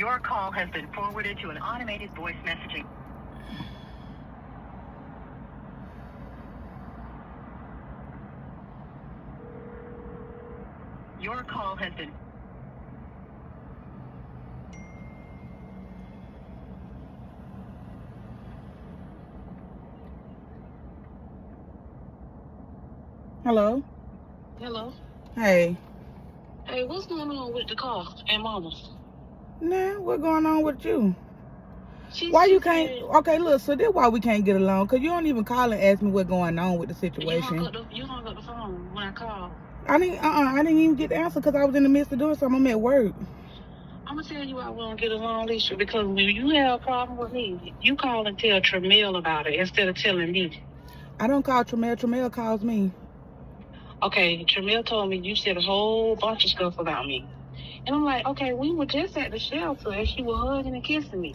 Your call has been forwarded to an automated voice messaging. Your call has been... Hello? Hello? Hey. Hey, what's going on with the car and Mama? Nah, what's going on with you? Why you can't... Okay, look, so that's why we can't get along, because you don't even call and ask me what's going on with the situation. You hung up the phone when I called. I didn't even get the answer because I was in the midst of doing something. I'm at work. I'm going to tell you why we don't get along, Lisa, because when you have a problem with me, you call and tell Tramiel about it instead of telling me. I don't call Tramiel. Tramiel calls me. Okay, Tramiel told me you said a whole bunch of stuff about me. And I'm like, okay, we were just at the shelter and she was hugging and kissing me.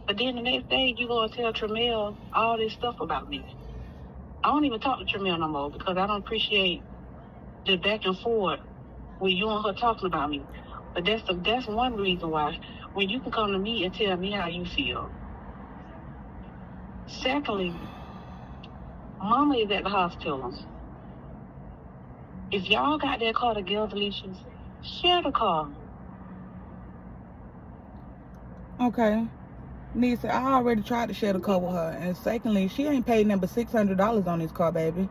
But then the next day, you go and tell Tramiel all this stuff about me. I don't even talk to Tramiel no more because I don't appreciate the back and forth with you and her talking about me. But that's one reason why. When you can come to me and tell me how you feel. Secondly, Mama is at the hospital. If y'all got that car together, Alicia, share the car. Okay. Nisa, I already tried to share the car with her. And secondly, she ain't paid nothing but $600 on this car, baby.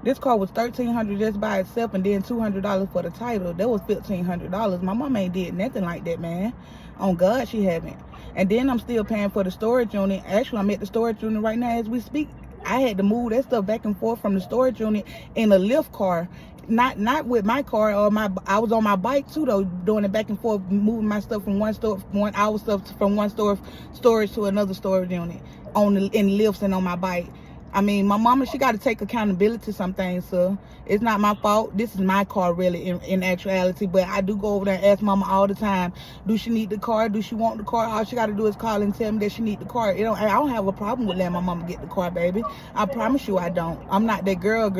This car was $1,300 just by itself and then $200 for the title. That was $1,500. My mom ain't did nothing like that, man. On God, she haven't. And then I'm still paying for the storage unit. Actually, I'm at the storage unit right now as we speak. I had to move that stuff back and forth from the storage unit in a lift car. Not with my car or I was on my bike too though, doing it back and forth, moving my stuff from one storage to another storage unit in lifts and on my bike. I mean, my mama, she got to take accountability to some things, so it's not my fault. This is my car, really, in actuality. But I do go over there and ask mama all the time, do she need the car? Do she want the car? All she got to do is call and tell me that she need the car. I don't have a problem with letting my mama get the car, baby. I promise you I don't. I'm not that girl.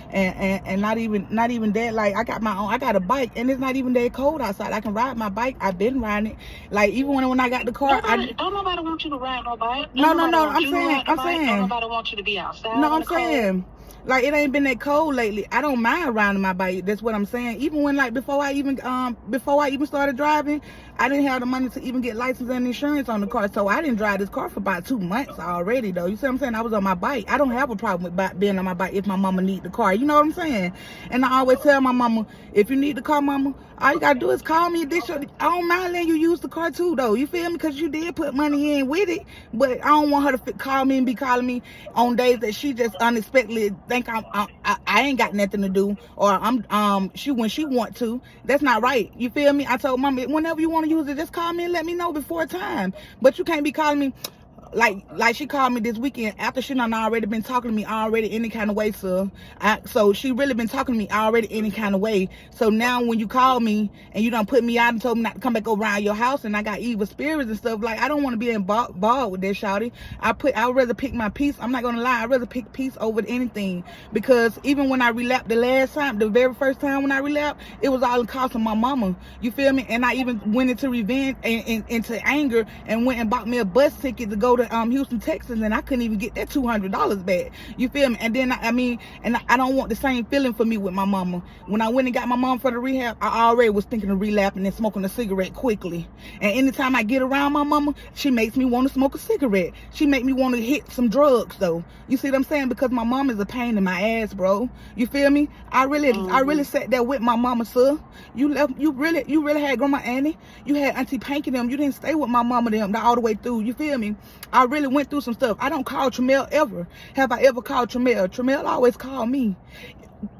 And not even that. Like, I got a bike, and it's not even that cold outside. I can ride my bike. I've been riding it. Like, even when I got the car. Don't nobody want you to ride no bike. No. I'm saying. Don't nobody want you to be outside. No, I'm saying, like, it ain't been that cold lately. I don't mind riding my bike. That's what I'm saying. Even when, like, before I even started driving, I didn't have the money to even get license and insurance on the car. So I didn't drive this car for about 2 months already, though. You see what I'm saying? I was on my bike. I don't have a problem with being on my bike if my mama need the car. You know what I'm saying? And I always tell my mama, if you need the car, mama, all you gotta do is call me. I don't mind letting you use the car too, though. You feel me? Because you did put money in with it. But I don't want her to call me and be calling me on days that she just unexpectedly think I ain't got nothing to do, or when she want to. That's not right. You feel me? I told mama, whenever you want to use it, just call me and let me know before time. But you can't be calling me like she called me this weekend after she done already been talking to me already any kind of way, so she really been talking to me already any kind of way. So now when you call me and you done put me out and told me not to come back around your house and I got evil spirits and stuff, like, I don't want to be involved with that, shawty. I'd rather pick my peace. I'm not gonna lie, I'd rather pick peace over anything, because even when I relapsed the last time, the very first time when I relapsed, it was all cost of my mama. You feel me? And I even went into revenge and into anger and went and bought me a bus ticket to go to Houston, Texas, and I couldn't even get that $200 back. You feel me? And then I don't want the same feeling for me with my mama. When I went and got my mom for the rehab, I already was thinking of relapsing and smoking a cigarette quickly. And anytime I get around my mama, she makes me want to smoke a cigarette. She make me want to hit some drugs, though. You see what I'm saying? Because my mom is a pain in my ass, bro. You feel me? I really sat there with my mama, sir. You really had Grandma Annie. You had Auntie Panky them. You didn't stay with my mama them all the way through. You feel me? I really went through some stuff. I don't call Tramiel ever. Have I ever called Tramiel? Tramiel always called me.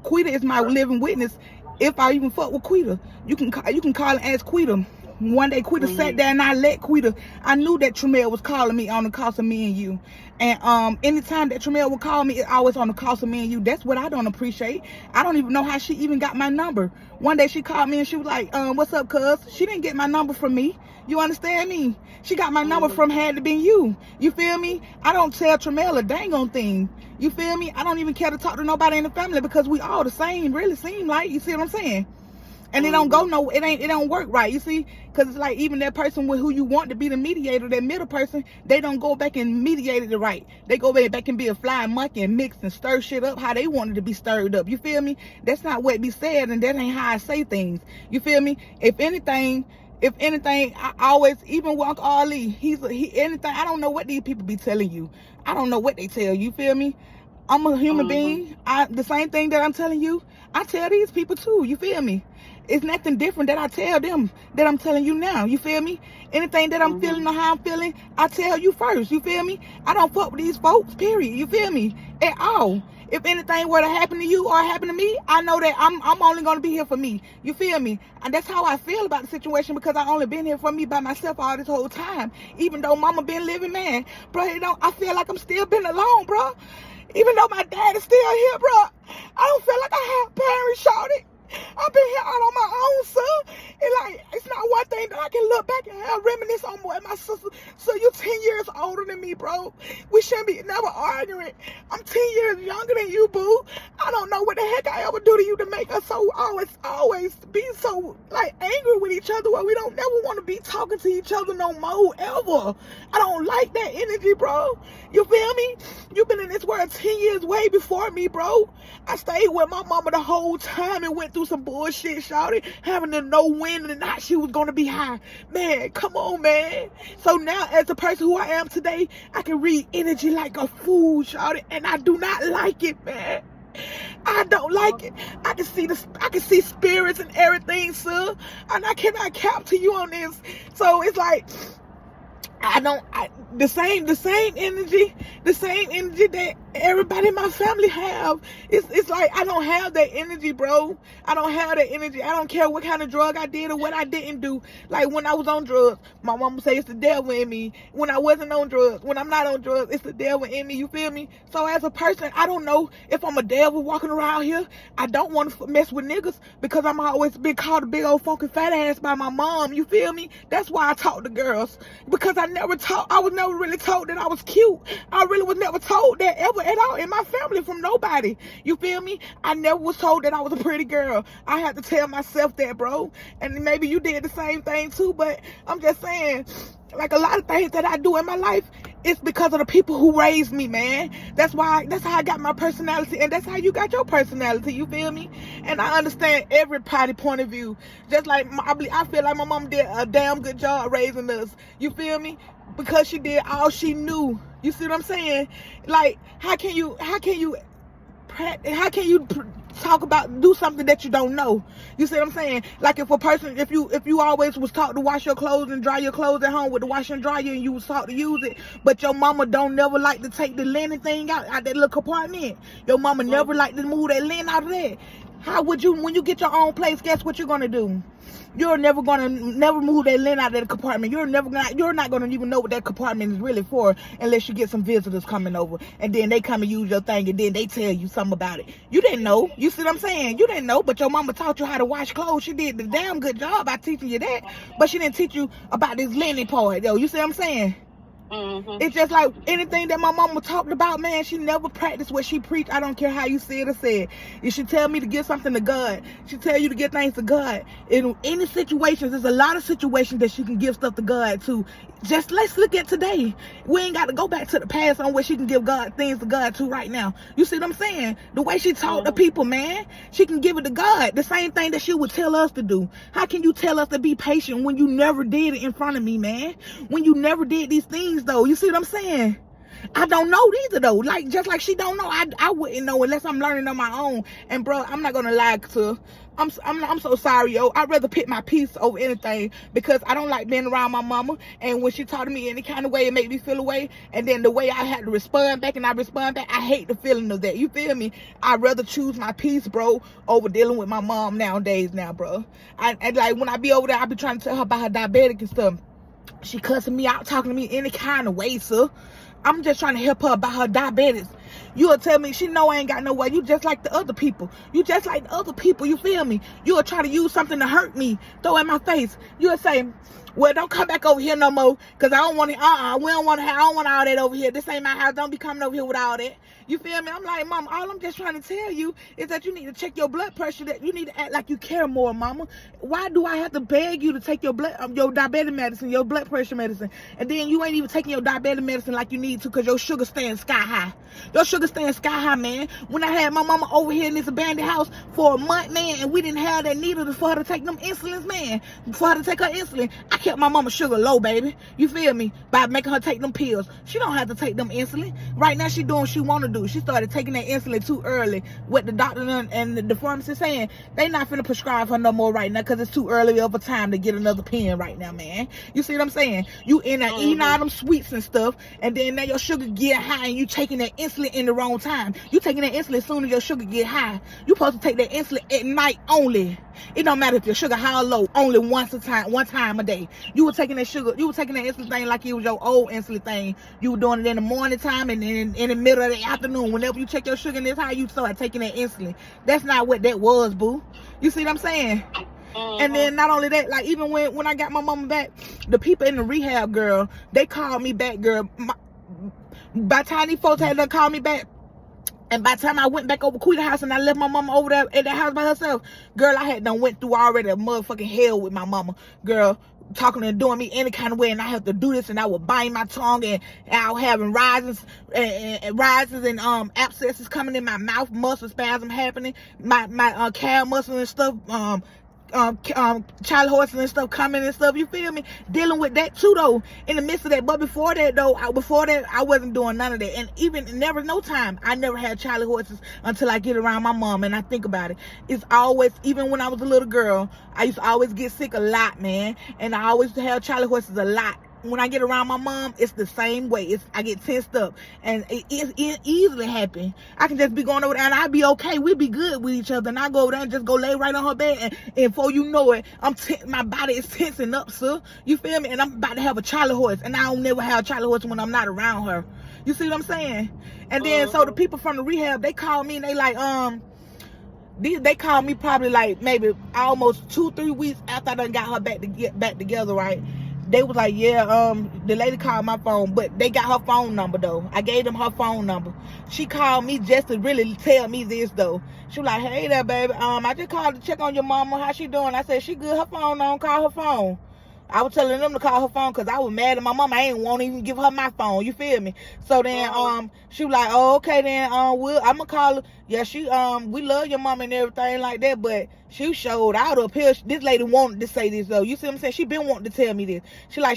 Quita is my living witness. If I even fuck with Quita, you can call and ask Quita. One day Quita sat there and I let Quita. I knew that Tramiel was calling me on the cost of me and you. And anytime that Tramiel would call me, it's always on the cost of me and you. That's what I don't appreciate. I don't even know how she even got my number. One day she called me and she was like, what's up, cuz? She didn't get my number from me. You understand me? She got my number from had to be you. You feel me? I don't tell Tramiel a dang on thing. You feel me? I don't even care to talk to nobody in the family because we all the same, really seem like. You see what I'm saying? And it don't go no, it don't work right, you see? Because it's like even that person with who you want to be the mediator, that middle person, they don't go back and mediate it right. They go back and be a flying monkey and mix and stir shit up how they wanted to be stirred up. You feel me? That's not what be said, and that ain't how I say things. You feel me? If anything, I always, even with Uncle Ali, anything, I don't know what these people be telling you. I don't know what they tell you, feel me? I'm a human being. The same thing that I'm telling you, I tell these people too, you feel me? It's nothing different that I tell them that I'm telling you now, you feel me? Anything that I'm feeling or how I'm feeling, I tell you first, you feel me? I don't fuck with these folks, period, you feel me? At all. If anything were to happen to you or happen to me, I know that I'm only going to be here for me. You feel me? And that's how I feel about the situation, because I only been here for me by myself all this whole time. Even though mama been living, man, bro, I feel like I'm still been alone, bro. Even though my dad is still here, bro, I don't feel like I have parents, shorty. I've been here out on my own, son. And like, it's not one thing that I can look back and have reminisce on more. My sister, so you 10 years older than me, bro. We shouldn't be never arguing. I'm 10 years younger than you, boo. I don't know what the heck I ever do to you to make us so always be so like angry with each other, where we don't never want to be talking to each other no more, ever. I don't like that energy, bro. You feel me? You've been in this world 10 years way before me, bro. I stayed with my mama the whole time and went through some bullshit, shawty, having to know when or not she was gonna be high. Man, come on, man. So now, as a person who I am today, I can read energy like a fool, shawty, and I do not like it, man. I don't like it. I can see spirits and everything, sir, and I cannot cap to you on this. So it's like, the same energy that everybody in my family have. It's like I don't have that energy, bro. I don't have that energy. I don't care what kind of drug I did or what I didn't do. Like when I was on drugs, my mama say it's the devil in me. When I wasn't on drugs, when I'm not on drugs, it's the devil in me. You feel me? So as a person, I don't know if I'm a devil walking around here. I don't want to mess with niggas because I'm always been called a big old funky fat ass by my mom. You feel me? That's why I talk to girls, because I was never really told that I was cute. I really was never told that ever at all in my family from nobody. You feel me? I never was told that I was a pretty girl. I had to tell myself that, bro. And maybe you did the same thing too, but I'm just saying, like a lot of things that I do in my life, it's because of the people who raised me, man. That's how I got my personality, and that's how you got your personality, you feel me? And I understand everybody's point of view. Just like, I feel like my mom did a damn good job raising us, you feel me? Because she did all she knew. You see what I'm saying? Like, how can you do something that you don't know? You see what I'm saying? Like if you always was taught to wash your clothes and dry your clothes at home with the washer and dryer, and you was taught to use it, but your mama don't never like to take the linen thing out that little compartment. Your mama never like to move that linen out of there. How would you, when you get your own place, guess what you're gonna do? You're never move that linen out of that compartment. You're not gonna even know what that compartment is really for unless you get some visitors coming over, and then they come and use your thing, and then they tell you something about it. You didn't know. You see what I'm saying? You didn't know, but your mama taught you how to wash clothes. She did the damn good job by teaching you that, but she didn't teach you about this linen part, though. You see what I'm saying? It's just like anything that my mama talked about, man, she never practiced what she preached. I don't care how you say it or say it. If she tell me to give something to God, she tell you to give things to God. In any situations, there's a lot of situations that she can give stuff to God to. Just let's look at today. We ain't got to go back to the past on where she can give God things to God to right now. You see what I'm saying? The way she taught the people, man, she can give it to God. The same thing that she would tell us to do. How can you tell us to be patient when you never did it in front of me, man? When you never did these things, though. You see what I'm saying? I don't know either, though. Like, just like she don't know, I wouldn't know unless I'm learning on my own. And bro, I'm not gonna lie to. I'm so sorry, yo. I'd rather pick my peace over anything, because I don't like being around my mama. And when she talked to me any kind of way, it made me feel away. And then the way I had to respond back, I hate the feeling of that. You feel me? I'd rather choose my peace, bro, over dealing with my mom nowadays, bro. And like when I be over there, I be trying to tell her about her diabetic and stuff. She cussing me out, talking to me any kind of way, sir. I'm just trying to help her about her diabetes. You'll tell me she know I ain't got nowhere. You just like the other people. You just like the other people. You feel me? You'll try to use something to hurt me, throw in my face. You'll say, well, don't come back over here no more, because I don't want it. We don't want to have, I don't want all that over here. This ain't my house. Don't be coming over here with all that. You feel me? I'm like, Mama, all I'm just trying to tell you is that you need to check your blood pressure, that you need to act like you care more, Mama. Why do I have to beg you to take your your diabetic medicine, your blood pressure medicine, and then you ain't even taking your diabetic medicine like you need to, because your sugar staying sky high. Your sugar staying sky high, man. When I had my mama over here in this abandoned house for a month, man, and we didn't have that needle for her to take them insulins, man, for her to take her insulin, I kept my mama's sugar low, baby. You feel me? By making her take them pills. She don't have to take them insulin. Right now, she doing what she want to do. She started taking that insulin too early. What the doctor and the pharmacist saying, they not finna prescribe her no more right now, because it's too early of a time to get another pen right now, man. You see what I'm saying? You in there eating all them sweets and stuff, and then now your sugar get high, and you taking that insulin in the wrong time. You taking that insulin as soon as your sugar get high. You supposed to take that insulin at night only. It don't matter if your sugar high or low, only one time a day. You were taking that sugar, you were taking that insulin thing like it was your old insulin thing. You were doing it in the morning time and then in the middle of the afternoon. Whenever you check your sugar, and this how you start taking that insulin. That's not what that was, boo. You see what I'm saying? And then not only that, like even when I got my mama back, the people in the rehab, girl, they called me back, girl. By the time these folks had done called me back, and by the time I went back over Quita house and I left my mama over there at that house by herself, girl, I had done went through already a motherfucking hell with my mama, girl, talking and doing me any kind of way, and I have to do this, and I would bite my tongue, and I was having rises and abscesses coming in my mouth, muscle spasm happening, my calf muscle and stuff, child horses and stuff coming and stuff. You feel me? Dealing with that too though, in the midst of that. But before that though, I wasn't doing none of that. And even no time I never had child horses until I get around my mom. And I think about it, it's always, even when I was a little girl, I used to always get sick a lot, man, and I always have child horses a lot. When I get around my mom, it's the same way. I get tensed up, and it easily happen. I can just be going over there, and I'll be okay. We'll be good with each other, and I go over there and just go lay right on her bed, and before you know it, my body is tensing up, sir. You feel me? And I'm about to have a child horse, and I don't never have a child horse when I'm not around her. You see what I'm saying? And then so the people from the rehab, they call me, and they like they called me probably like maybe almost 2-3 weeks after I done got her back together, right? They was like, yeah, the lady called my phone, but they got her phone number though. I gave them her phone number. She called me just to really tell me this though. She was like, hey there, baby. I just called to check on your mama. How she doing? I said, she good. Her phone on. Call her phone. I was telling them to call her phone because I was mad at my mama. I ain't want to even give her my phone. You feel me? So then she was like, oh, okay then, I'm gonna call her. Yeah, she we love your mama and everything like that, but she showed out up here. This lady wanted to say this though. You see what I'm saying? She been wanting to tell me this.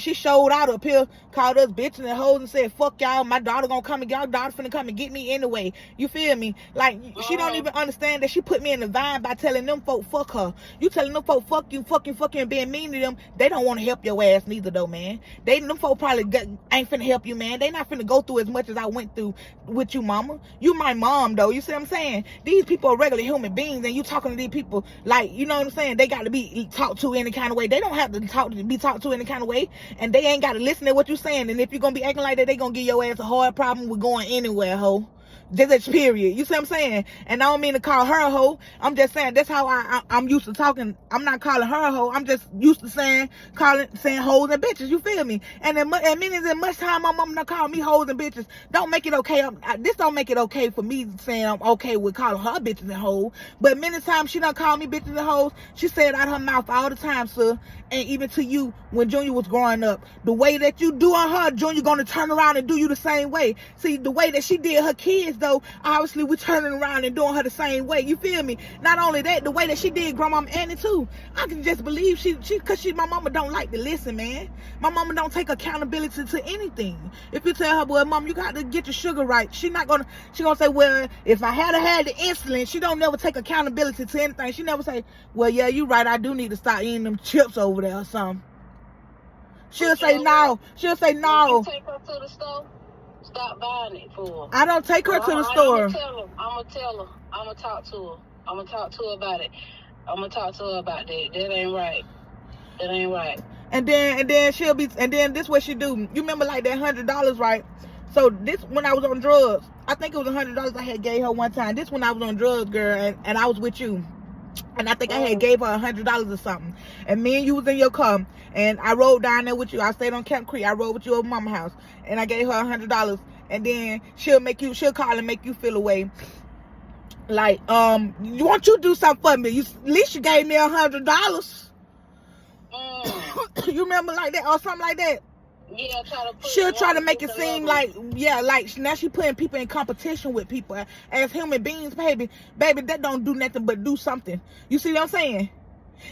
She showed out up here, called us bitches and hoes and said, fuck y'all, my daughter gonna come and y'all daughter finna come and get me anyway. You feel me? Like she don't even understand that she put me in the vine by telling them folk fuck her. You telling them folk fuck you, fucking and being mean to them. They don't want to help your ass neither though, man. Them folk probably ain't finna help you, man. They not finna go through as much as I went through with you, mama. You my mom though. You see what I'm saying? These people are regular human beings, and you talking to these people like, you know what I'm saying? They got to be talked to any kind of way. They don't have to be talked to any kind of way, and they ain't got to listen to what you're saying. And if you're gonna be acting like that, they gonna give your ass a hard problem with going anywhere, ho. Just period. You see what I'm saying? And I don't mean to call her a hoe. I'm just saying that's how I'm used to talking. I'm not calling her a hoe. I'm just used to saying hoes and bitches. You feel me? And as much time my mama done call me hoes and bitches, don't make it okay. This don't make it okay for me saying I'm okay with calling her bitches and hoes. But many times she done call me bitches and hoes. She said out her mouth all the time, sir. And even to you when Junior was growing up, the way that you do on her, Junior gonna turn around and do you the same way. See, the way that she did her kids though, obviously we turning around and doing her the same way. You feel me? Not only that, the way that she did grandmama Annie too. I can just believe cause my mama don't like to listen, man. My mama don't take accountability to anything. If you tell her, well, mom, you got to get your sugar right, she gonna say, well, if I had the insulin, she don't never take accountability to anything. She never say, well, yeah, you right, I do need to start eating them chips over there or something. She'll say no. She'll say no. You take her to the store? Stop buying it for her. I don't take her to the store. I'm gonna tell her. I'm gonna talk to her. I'm gonna talk to her about it. I'm gonna talk to her about that. That ain't right. That ain't right. And then this what she do. You remember like that $100, right? So this when I was on drugs, I think it was $100 I had gave her one time. This when I was on drugs, girl, and I was with you. And I think I had gave her $100 or something. And me and you was in your car. And I rode down there with you. I stayed on Camp Creek. I rode with you over mama's house. And I gave her $100. And then she'll call and make you feel away. Like, you want you to do something for me? At least you gave me $100. You remember like that or something like that? Yeah, she'll try to make it seem like, yeah, like now she putting people in competition with people as human beings, baby, that don't do nothing but do something. You see what I'm saying?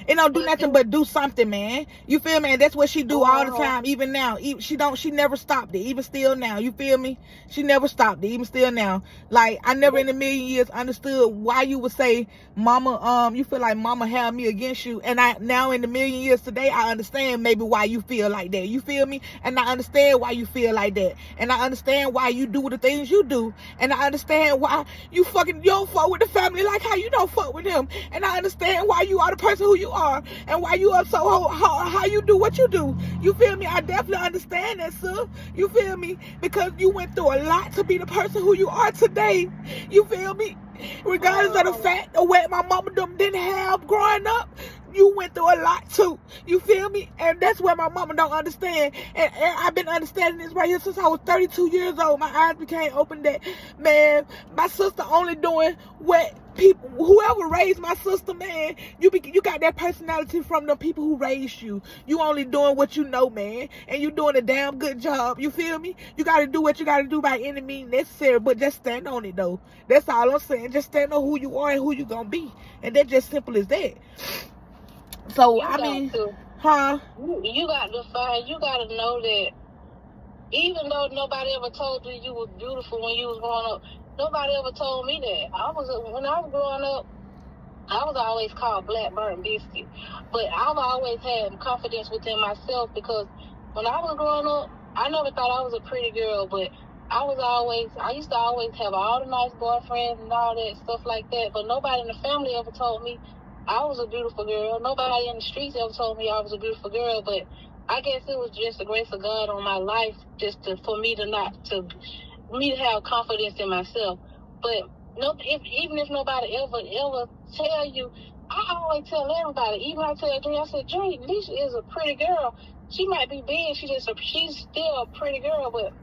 It don't do nothing but do something, man. You feel me? And that's what she do all the time, even now. She never stopped it, even still now. You feel me? She never stopped it, even still now. Like, I never in a million years understood why you would say, mama, you feel like mama had me against you. And now in a million years today, I understand maybe why you feel like that. You feel me? And I understand why you feel like that. And I understand why you do the things you do. And I understand why you don't fuck with the family like how you don't fuck with them. And I understand why you are the person who you are and why you are so how you do what you do. You feel me? I definitely understand that, sir. You feel me? Because you went through a lot to be the person who you are today. You feel me? Regardless of the fact of what my mama didn't have growing up, you went through a lot too. You feel me? And that's where my mama don't understand. And I've been understanding this right here since I was 32 years old. My eyes became open that, man, my sister only doing what whoever raised my sister, man, you got that personality from the people who raised you. You only doing what you know, man, and you doing a damn good job. You feel me? You got to do what you got to do by any means necessary, but just stand on it, though. That's all I'm saying. Just stand on who you are and who you gonna be, and that's just simple as that. So I mean, huh? You got to find. You got to know that even though nobody ever told you you was beautiful when you was growing up. Nobody ever told me that. When I was growing up, I was always called Black Burnt Biscuit. But I've always had confidence within myself because when I was growing up, I never thought I was a pretty girl, but I used to always have all the nice boyfriends and all that stuff like that. But nobody in the family ever told me I was a beautiful girl. Nobody in the streets ever told me I was a beautiful girl. But I guess it was just the grace of God on my life for me to have confidence in myself. But even if nobody ever tell you, I always tell everybody. Even I tell Dre, I said, Dre, Leisha is a pretty girl. She might be big, she's still a pretty girl, but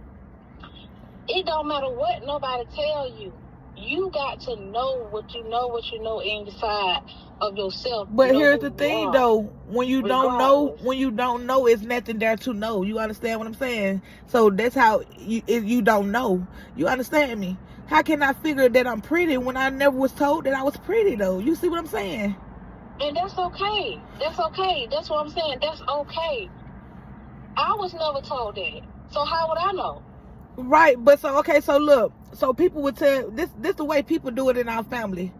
it don't matter what nobody tell you. You got to know what you know inside of yourself. But here's the thing, though. When you don't know, it's nothing there to know. You understand what I'm saying? So that's how you don't know. You understand me? How can I figure that I'm pretty when I never was told that I was pretty, though? You see what I'm saying? And that's okay. That's okay. That's what I'm saying. That's okay. I was never told that. So how would I know? Right, but so look, so people would tell this the way people do it in our family.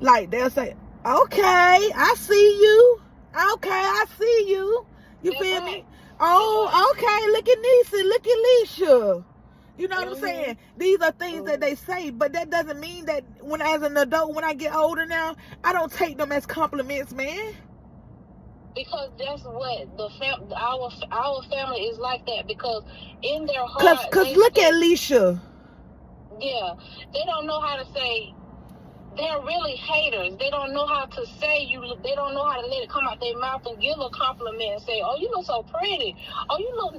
Like they'll say, okay, I see you. Okay, I see you. You feel me? Oh, okay, look at Nisa, look at Leisha. You know what I'm saying? These are things that they say, but that doesn't mean that as an adult, when I get older now, I don't take them as compliments, man. Because that's what our family is like that. Because in their heart, cause look at Leisha. Yeah, they don't know how to say. They're really haters. They don't know how to say they don't know how to let it come out their mouth and give a compliment and say, "Oh, you look so pretty. Oh, you look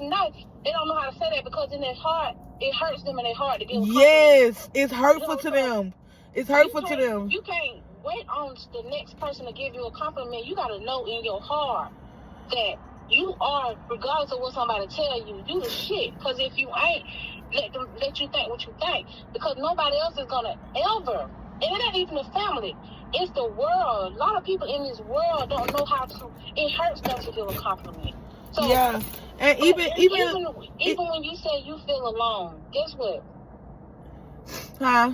nice." They don't know how to say that because in their heart, it hurts them in their heart to give a compliment. Yes, it's hurtful to them. It's hurtful to them. You can't wait on the next person to give you a compliment. You got to know in your heart that you are, regardless of what somebody tell you, you the shit. Because if you ain't, let you think what you think. Because nobody else is gonna ever, and it ain't even the family, it's the world. A lot of people in this world don't know how to. It hurts them to give a compliment. So, yeah, and even when you say you feel alone, guess what? Huh?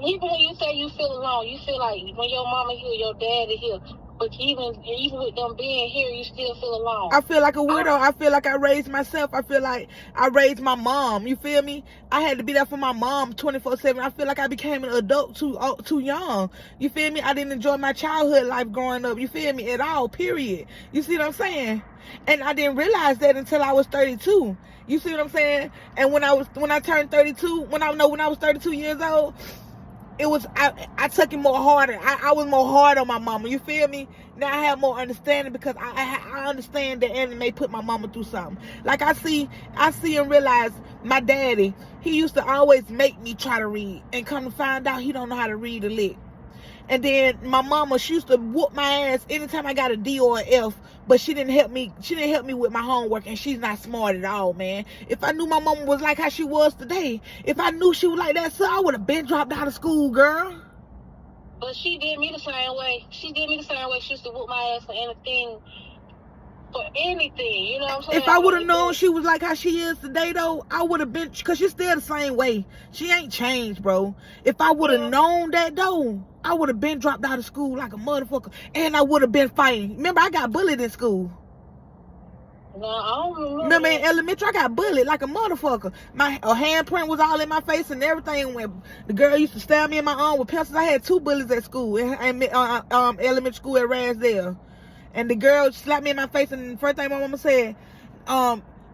Even when you say you feel alone, you feel like when your mama here, your daddy here, But even with them being here, you still feel alone. I feel like a weirdo. I feel like I raised myself. I feel like I raised my mom. You feel me? I had to be there for my mom 24/7. I feel like I became an adult too young. You feel me? I didn't enjoy my childhood life growing up. You feel me? At all, period. You see what I'm saying? And I didn't realize that until I was 32. You see what I'm saying? And when I turned 32, when I was 32 years old, it was I took it more harder. I was more hard on my mama. You feel me? Now I have more understanding because I understand that anime put my mama through something. Like I see and realize my daddy, he used to always make me try to read, and come to find out he don't know how to read or lick. And then my mama, she used to whoop my ass anytime I got a D or an F, but she didn't help me with my homework, and she's not smart at all, man. If I knew my mama was like how she was today, if I knew she was like that, so I would have been dropped out of school, girl. But she did me the same way. She used to whoop my ass for anything, you know what I'm saying? If I would have known she was like how she is today, though, I would have been, because she's still the same way. She ain't changed, bro. If I would have known that, though, I would have been dropped out of school like a motherfucker, and I would have been fighting. Remember, I got bullied in school. No, I don't remember. Remember in elementary, I got bullied like a motherfucker. My handprint was all in my face and everything. When the girl used to stab me in my arm with pencils, I had 2 bullies at school, in elementary school at Rasdale. And the girl slapped me in my face, and the first thing my mama said,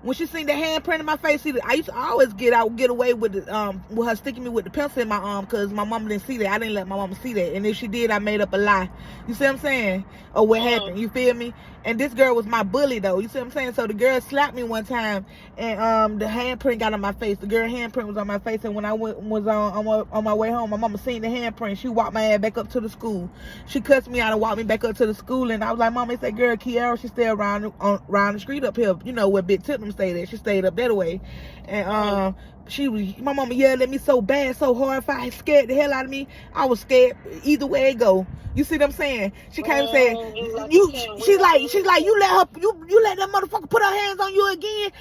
when she seen the handprint in my face, I used to always get away with her sticking me with the pencil in my arm, because my mama didn't see that. I didn't let my mama see that. And if she did, I made up a lie. You see what I'm saying? Or what happened? You feel me? And this girl was my bully, though. You see what I'm saying? So the girl slapped me one time, and the handprint got on my face. The girl handprint was on my face, and when I was on my way home, my mama seen the handprint. She walked my ass back up to the school. She cussed me out and walked me back up to the school, and I was like, Mama, it's that girl Kiara. She stay around the street up here, you know, where Big Tipton stayed at. She stayed up that way. And my mama yelled at me so bad, so horrified, scared the hell out of me. I was scared either way it go. You see what I'm saying? She came and said, she's like, you let that motherfucker put her hands on you again,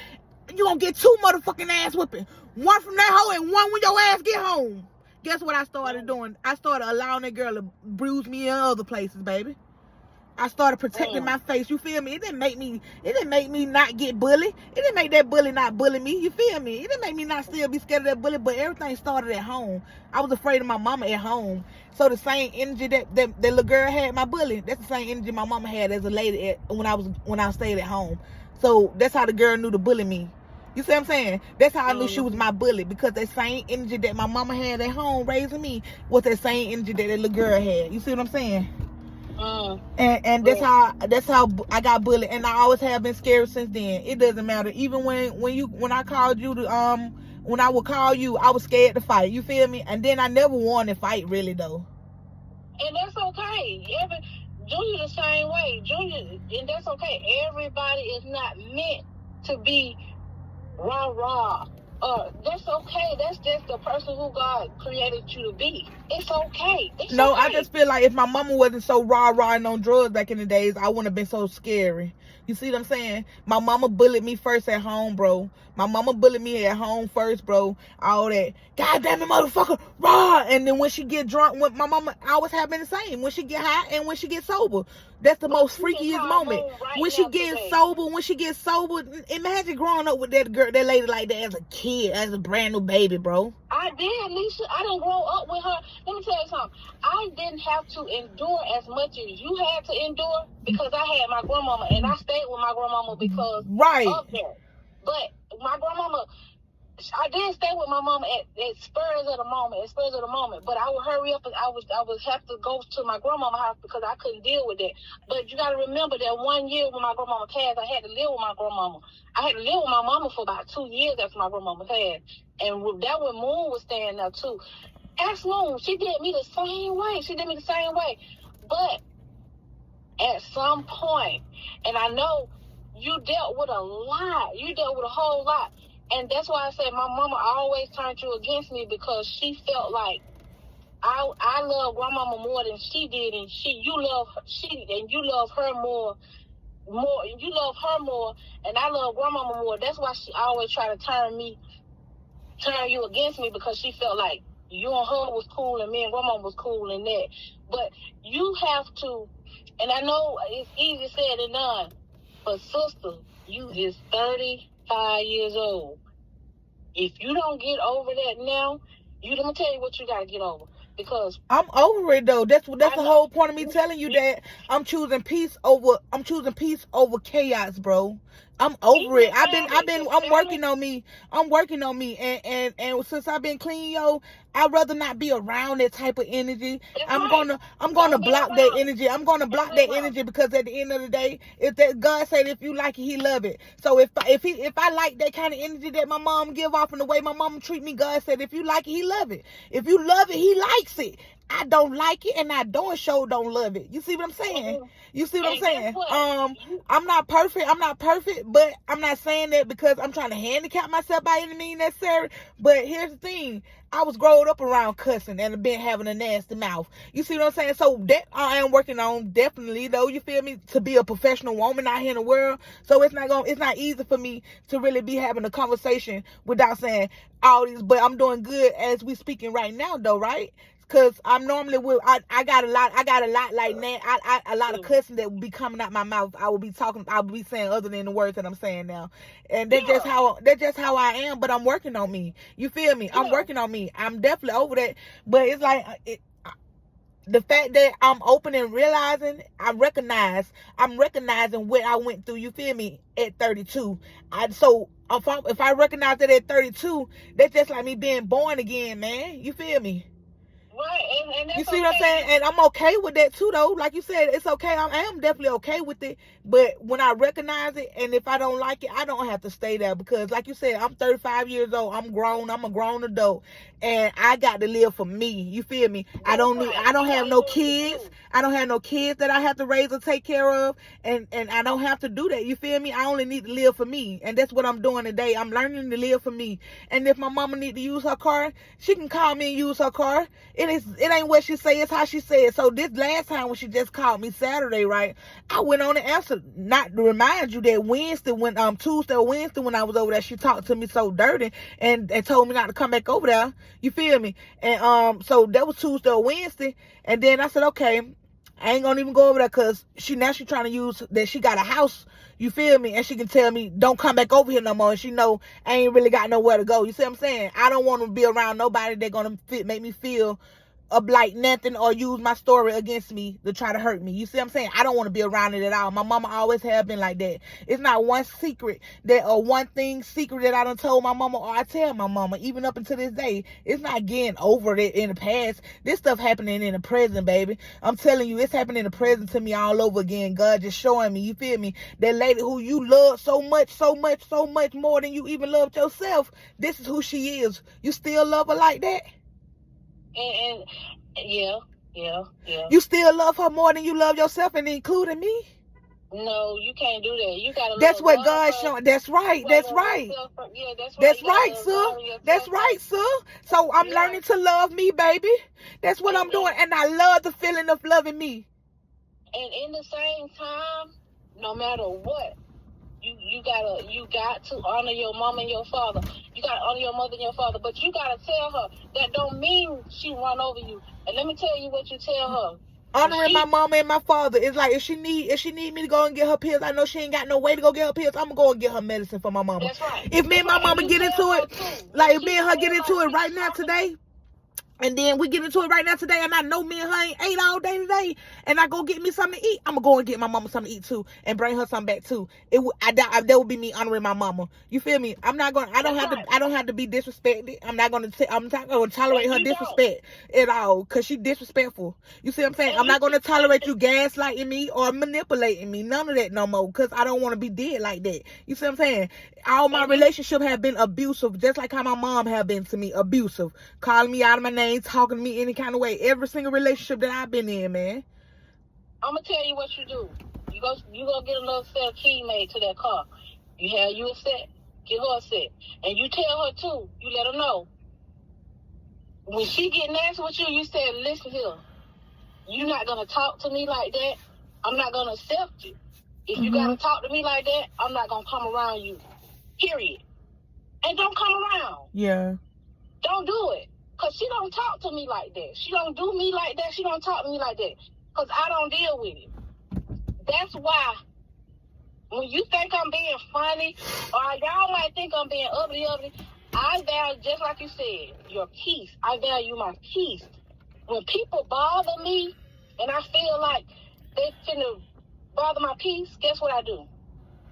you gonna get 2 motherfucking ass whipping. One from that hoe and one when your ass get home. Guess what I started doing? I started allowing that girl to bruise me in other places, baby. I started protecting my face. You feel me? It didn't make me not get bullied. It didn't make that bully not bully me. You feel me? It didn't make me not still be scared of that bully. But everything started at home. I was afraid of my mama at home. So the same energy that little girl had, my bully, that's the same energy my mama had as a lady when I stayed at home. So that's how the girl knew to bully me. You see what I'm saying? That's how I knew she was my bully, because that same energy that my mama had at home raising me was that same energy that little girl had. You see what I'm saying? And that's how I got bullied, and I always have been scared since then. It doesn't matter. Even when I called you to when I would call you, I was scared to fight. You feel me? And then I never wanted to fight, really, though. And that's okay. Junior the same way. Junior, and that's okay. Everybody is not meant to be rah-rah. That's okay. That's just the person who God created you to be. It's okay. No, I just feel like if my mama wasn't so rah-rah and on drugs back in the days, I wouldn't have been so scary. You see what I'm saying? My mama bullied me first at home, bro. My mama bullied me at home first, bro. All that. God damn it, motherfucker. Rah! And then when she get drunk, when my mama always have been the same. When she get high and when she get sober. That's the most freakiest moment. When she gets sober, imagine growing up with that lady like that as a kid, as a brand new baby, bro. I did, Lisa. I didn't grow up with her. Let me tell you something. I didn't have to endure as much as you had to endure, because I had my grandmama, and I stayed with my grandmama because of that. But my grandmama, I did stay with my mama at spurs of the moment. But I would hurry up, and I would have to go to my grandmama's house because I couldn't deal with that. But you got to remember that one year when my grandmama passed, I had to live with my grandmama. I had to live with my mama for about 2 years after my grandmama passed. And that when Moon was staying there too. Ask Moon, she did me the same way. But at some point, and I know you dealt with a lot. You dealt with a whole lot. And that's why I said my mama always turned you against me, because she felt like I love grandmama more than she did, and you love her more, and I love grandmama more. That's why she always tried to turn you against me, because she felt like you and her was cool and me and grandma was cool and that. But you have to, And I know it's easy said than done, but sister, you is 35 years old. If you don't get over that now, let me tell you what you gotta get over. Because I'm over it though. That's the whole point of me telling you that I'm choosing peace over chaos, bro. I'm over it. I'm working on me. I'm working on me. And since I've been clean, yo, I'd rather not be around that type of energy. I'm gonna block that energy. I'm gonna block that energy because at the end of the day, if that God said if you like it, He love it. So if I like that kind of energy that my mom give off and the way my mom treat me, God said if you like it, He love it. If you love it, He likes it. I don't like it and I don't love it. You see what I'm saying? You see what I'm saying? I'm not perfect, but I'm not saying that because I'm trying to handicap myself by any means necessary. But here's the thing. I was growing up around cussing and been having a nasty mouth. You see what I'm saying? So that I am working on definitely though, you feel me, to be a professional woman out here in the world. So it's not easy for me to really be having a conversation without saying all these, but I'm doing good as we speaking right now though, right? Cause I'm normally I got a lot like that. A lot of cussing that will be coming out my mouth. I will be saying other than the words that I'm saying now. And that's just how I am, but I'm working on me. You feel me? I'm working on me. I'm definitely over that. But it's like the fact that I'm open and realizing, I'm recognizing what I went through, you feel me, at 32. If I recognize that at 32, that's just like me being born again, man. You feel me? Right, and that's you see what I'm saying? And I'm okay with that too, though. Like you said, it's okay. I am definitely okay with it. But when I recognize it, and if I don't like it, I don't have to stay there because, like you said, I'm 35 years old. I'm grown. I'm a grown adult, and I got to live for me. You feel me? I don't have no kids. I don't have no kids that I have to raise or take care of, and I don't have to do that. You feel me? I only need to live for me, and that's what I'm doing today. I'm learning to live for me. And if my mama need to use her car, she can call me and use her car. It ain't what she say, it's how she say it. So this last time when she just called me Saturday, right, I went on and answered, not to remind you that Tuesday or Wednesday when I was over there, she talked to me so dirty and told me not to come back over there. You feel me? And so that was Tuesday or Wednesday. And then I said, okay, I ain't gonna even go over there because she trying to use that she got a house, you feel me, and she can tell me don't come back over here no more, and she know I ain't really got nowhere to go. You see what I'm saying? I don't want to be around nobody that gonna make me feel like nothing or use my story against me to try to hurt me. You see what I'm saying? I don't want to be around it at all. My mama always have been like that. It's not one secret that I done told my mama or I tell my mama, even up until this day. It's not getting over it in the past. This stuff happening in the present, baby. I'm telling you, it's happening in the present to me all over again. God just showing me, you feel me? That lady who you love so much more than you even loved yourself, this is who she is. You still love her like that? And yeah. You still love her more than you love yourself, and including me? No, you can't do that. You gotta. That's what God's showing. That's right. That's right. Yeah, that's right, sir. That's right, sir. So I'm learning to love me, baby. That's what I'm doing, and I love the feeling of loving me. And in the same time, no matter what, you got to honor your mom and your father. You got to honor your mother and your father. But you got to tell her that don't mean she run over you. And let me tell you what you tell her. Honoring my mama and my father is like if she need me to go and get her pills, I know she ain't got no way to go get her pills, I'm gonna go and get her medicine for my mama. That's right. If me and my mama get into it, like if me and her get into it right now today, and then we get into it right now today, and I know me and her ain't ate all day today, and I go get me something to eat, I'm gonna go and get my mama something to eat too, and bring her something back too. That would be me honoring my mama. You feel me? I don't have to be disrespected. I'm not gonna tolerate her disrespect at all, cause she disrespectful. You see what I'm saying? I'm not gonna tolerate you gaslighting me or manipulating me. None of that no more, cause I don't want to be dead like that. You see what I'm saying? All my relationships have been abusive, just like how my mom have been to me, abusive, calling me out of my name, talking to me any kind of way. Every single relationship that I've been in, man. I'm gonna tell you what you do. You go get another set of key made to that car. You have you a set, get her a set, and you tell her too. You let her know when she get nasty with you. You say, "Listen here, you're not gonna talk to me like that. I'm not gonna accept you. If you gotta talk to me like that, I'm not gonna come around you. Period. And don't come around. Yeah. Don't do it. Because she don't talk to me like that. She don't do me like that. She don't talk to me like that. Because I don't deal with it. that's why when you think I'm being funny, or y'all might think I'm being ugly, I value, just like you said, your peace. I value my peace. When people bother me and I feel like they finna bother my peace, guess what I do?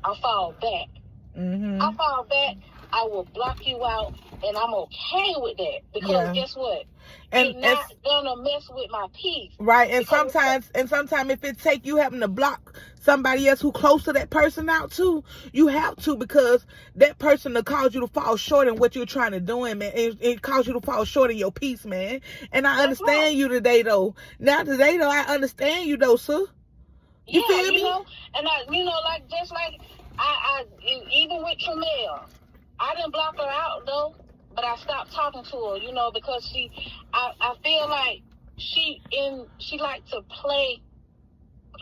I fall back. Mm-hmm. I fall back, I will block you out, and I'm okay with that. Because guess what? And you're not gonna mess with my peace. Right, and sometimes if it take you having to block somebody else who close to that person out too, you have to, because that person will cause you to fall short in what you're trying to do, man. It cause you to fall short in your peace, man. And I understand you today, though. I understand you, though, sir. You feel me? Know, and like just like I even with Tramiel, I didn't block her out though, but I stopped talking to her, because I feel like she like to play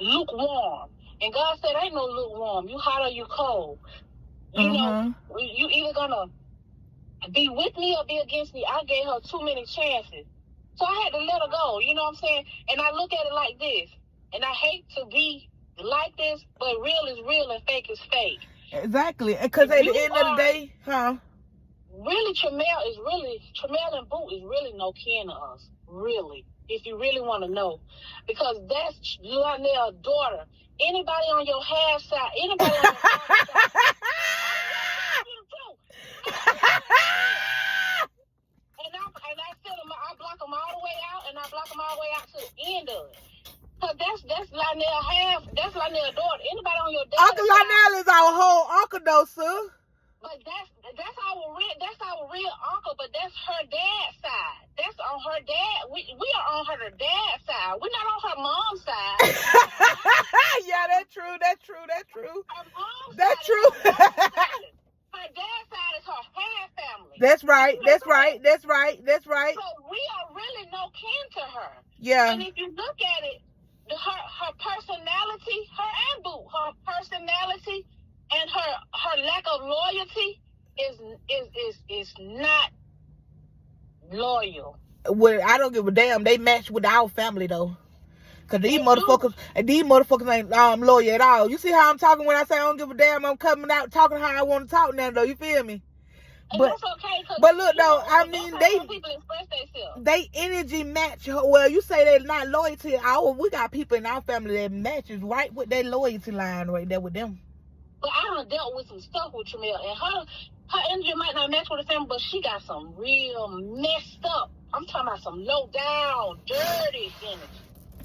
lukewarm, and God said, "Ain't no lukewarm. You hot or you cold. You either gonna be with me or be against me." I gave her too many chances, so I had to let her go. You know what I'm saying? And I look at it like this. And I hate to be like this, but real is real and fake is fake. Exactly. Because at the end of the day, really, Tramiel and Boo is really no kin to us. Really. If you really want to know. Because that's Lionel's daughter. Anybody on your half side, anybody on your half side. And I tell them, I block them all the way out, and I block them all the way out to the end of it. Cause that's that's Lionel's daughter. Anybody on your dad's Uncle Lionel is our whole uncle, though, sir. But that's our real uncle. But that's her dad's side. That's on her dad. We are on her dad's side. We're not on her mom's side. Yeah, that's true. Her mom's that's side true. Her dad's side is her half family. That's right. That's right. So we are really no kin to her. Yeah. And if you look at it, her personality, her and Boo, her personality and her lack of loyalty is not loyal. Well, I don't give a damn. They match with our family, though. Cause these motherfuckers ain't loyal at all. You see how I'm talking when I say I don't give a damn? I'm coming out talking how I want to talk now, though. You feel me? And that's okay, but look, though, I mean, people express themselves. They energy match. Well, you say they're not loyal to our. We got people in our family that matches right with their loyalty line right there with them. But I done dealt with some stuff with Tramiel, and her energy might not match with the family, but she got some real messed up. I'm talking about some low down, dirty energy.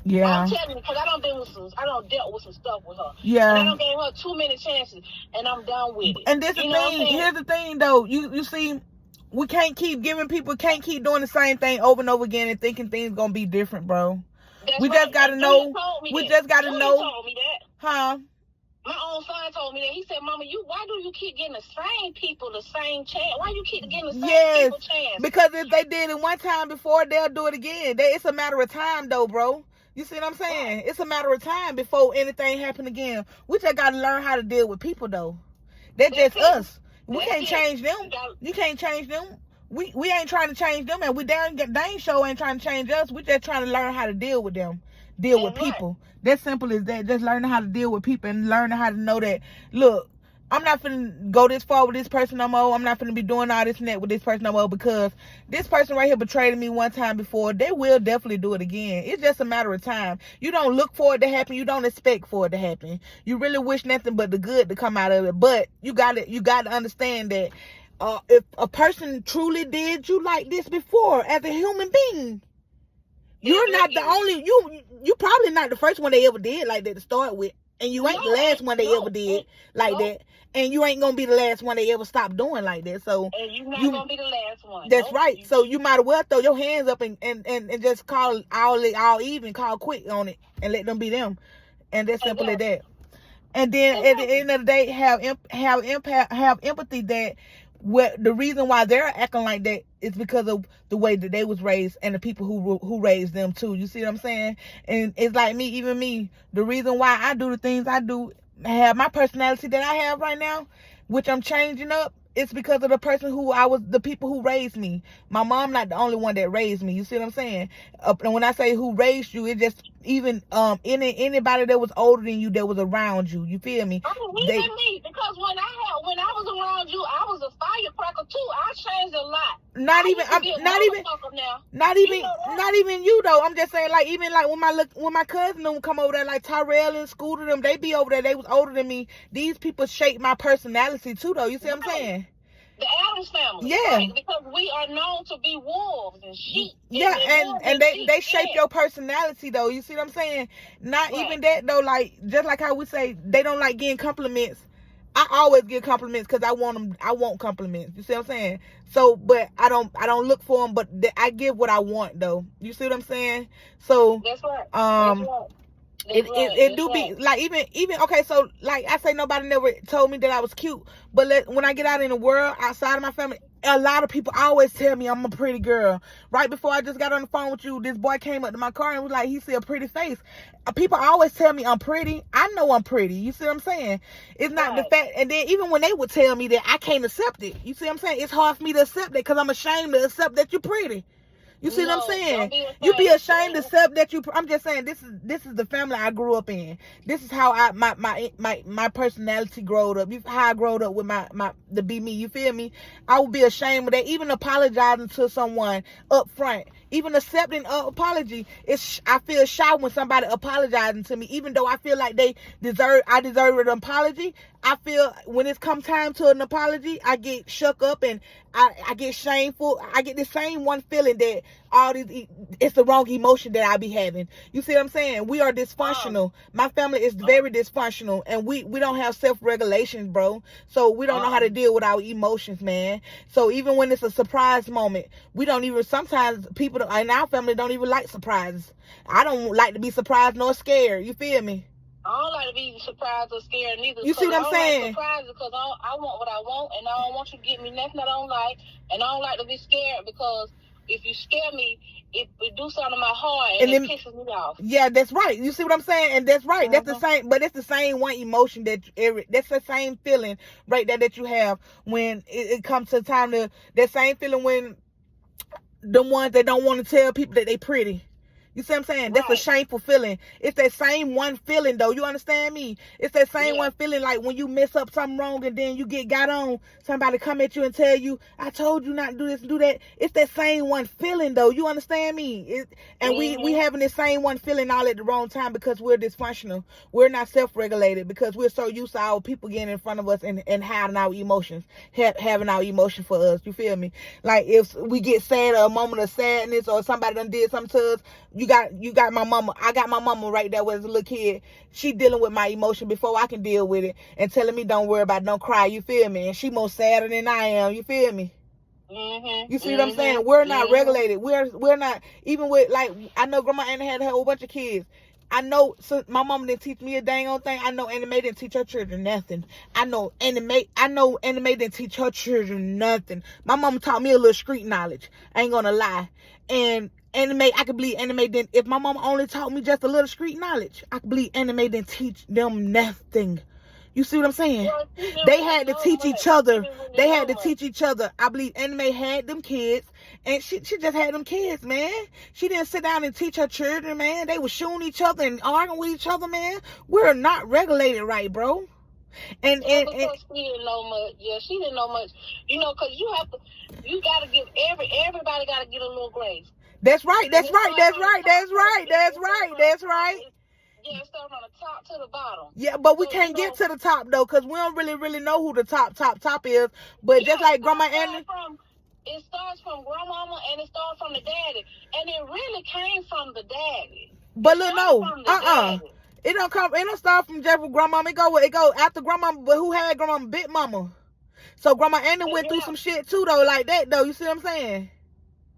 Yeah. I'm telling you, because I don't dealt with some stuff with her. Yeah. And I don't gave her too many chances, and I'm done with it. And this the thing. Here's the thing, though. You see, we can't keep doing the same thing over and over again and thinking things gonna be different, bro. We just gotta know. We just gotta know. Told me that. Huh? My own son told me that. He said, "Mama, why do you keep getting the same people the same chance? Why you keep getting the same people chance?" Because if they did it one time before, they'll do it again. It's a matter of time, though, bro. You see what I'm saying? Right. It's a matter of time before anything happen again. We just gotta learn how to deal with people, though. They're just us. We can't change them. You can't change them. We ain't trying to change them, and they ain't sure ain't trying to change us. We just trying to learn how to deal with them, with people. That simple as that. Just learning how to deal with people and learning how to know that, look, I'm not finna go this far with this person no more. I'm not finna be doing all this and that with this person no more, because this person right here betrayed me one time before. They will definitely do it again. It's just a matter of time. You don't look for it to happen. You don't expect for it to happen. You really wish nothing but the good to come out of it. But you got to understand that if a person truly did you like this before as a human being, you're not the only, you probably not the first one they ever did like that to start with. And you ain't the last one they ever did like that. And you ain't gonna be the last one they ever stopped doing like that. So and you're not gonna be the last one. That's right. So you might as well throw your hands up and just call all even, call quit on it and let them be them. And that's simple as that. And then at the end of the day, have empathy that the reason why they're acting like that is because of the way that they was raised and the people who raised them too. You see what I'm saying? And it's like even me, the reason why I do the things I do, have my personality that I have right now, which I'm changing up, it's because of the person who the people who raised me. My mom not the only one that raised me. You see what I'm saying? And when I say who raised you, it just even anybody that was older than you that was around you. You feel me? Even me, because when I was around you, I was a firecracker too. I changed a lot. Not even you though. I'm just saying, like, even like when my cousin them come over there, like Tyrell and Scooter them, they be over there. They was older than me. These people shaped my personality too, though. You see what I'm saying? The Addams family. Yeah. Right? Because we are known to be wolves and sheep. Yeah, and they shape your personality though. You see what I'm saying? Not even that though. Like, just like how we say they don't like getting compliments. I always get compliments because I want them. I want compliments. You see what I'm saying? So, but I don't look for them. But I give what I want though. You see what I'm saying? So, that's right. It do be like even okay. So like I say, nobody never told me that I was cute. But when I get out in the world outside of my family, a lot of people always tell me I'm a pretty girl. Right before I just got on the phone with you, this boy came up to my car and was like, he see a pretty face. People always tell me I'm pretty. I know I'm pretty. You see what I'm saying? It's not the fact. And then even when they would tell me that, I can't accept it. You see what I'm saying? It's hard for me to accept it because I'm ashamed to accept that you're pretty. You see what I'm saying? You be ashamed to accept that I'm just saying, this is the family I grew up in. This is how my personality growed up. How I growed up with to be me. You feel me? I would be ashamed of that. Even apologizing to someone up front, even accepting an apology, I feel shy when somebody apologizing to me, even though I feel like I deserve an apology. I feel when it's come time to an apology, I get shook up and I get shameful. I get the same one feeling that it's the wrong emotion that I be having. You see what I'm saying? We are dysfunctional. My family is very dysfunctional, and we don't have self-regulation, bro. So we don't know how to deal with our emotions, man. So even when it's a surprise moment, sometimes people in our family don't even like surprises. I don't like to be surprised nor scared. You feel me? I don't like to be surprised or scared neither. You see what I'm saying? I don't like surprises because I want what I want, and I don't want you to get me nothing I don't like, and I don't like to be scared because if you scare me, it do something to my heart and it pisses me off. Yeah, that's right. You see what I'm saying? And that's right. That's the same, but it's the same one emotion that's the same feeling right there that you have when it comes to time that same feeling when the ones that don't want to tell people that they pretty. You see what I'm saying? That's a shameful feeling. It's that same one feeling, though. You understand me? It's that same one feeling like when you mess up something wrong and then you get got on, somebody come at you and tell you, I told you not to do this and do that. It's that same one feeling, though. You understand me? We having the same one feeling all at the wrong time because we're dysfunctional. We're not self-regulated because we're so used to our people getting in front of us and hiding our emotions, having our emotion for us. You feel me? Like if we get sad or a moment of sadness or somebody done did something to us, you got my mama. I got my mama right there as a little kid. She dealing with my emotion before I can deal with it and telling me don't worry about it, don't cry. You feel me? And she more sadder than I am. You feel me? You see what I'm saying? We're not regulated. We're not, even with, like, I know Grandma Anna had a whole bunch of kids. I know, so my mama didn't teach me a dang old thing. I know Anime didn't teach her children nothing. I know Anime didn't teach her children nothing. My mama taught me a little street knowledge. I ain't gonna lie. And I could believe Anime didn't. If my mama only taught me just a little street knowledge, I could believe Anime didn't teach them nothing. You see what I'm saying? They had to teach each other. They had to teach each other. I believe Anime had them kids, and she just had them kids, man. She didn't sit down and teach her children, man. They were shooting each other and arguing with each other, man. We're not regulated right, bro. And she didn't know much. Yeah, she didn't know much. You know, because you gotta give everybody gotta get a little grace. That's right. That's right. That's right. That's right. That's right. That's right. Yeah, it starts from the top to the bottom. Yeah, but we can't get to the top though, because we don't really know who the top is. But just like Grandma Anna, it starts from grandmama and it starts from the daddy, and it really came from the daddy. But look, no, it don't come. It don't start from just grandmama. It go after grandmama, but who had grandmama? Big mama. So Grandma Anna went through some shit too though, like that though. You see what I'm saying?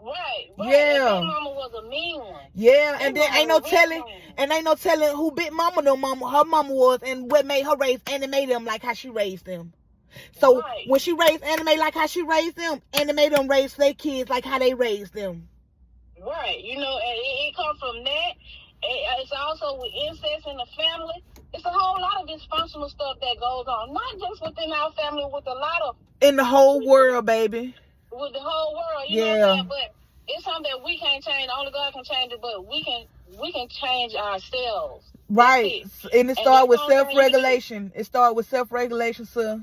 Right. Yeah. And Big Mama was a mean one. Yeah, and then ain't no telling who Big Mama her mama was and what made her raise Anime them like how she raised them. So when she raised Anime like how she raised them, Anime them raised their kids like how they raised them. Right. You know, and it comes from that. It's also with incest in the family. It's a whole lot of dysfunctional stuff that goes on, not just within our family, with a lot of In the whole world, baby. with the whole world. You know what I'm saying? But it's something that we can't change. Only God can change it, but we can change ourselves. Right. And it starts with self-regulation. It starts with self-regulation, sir.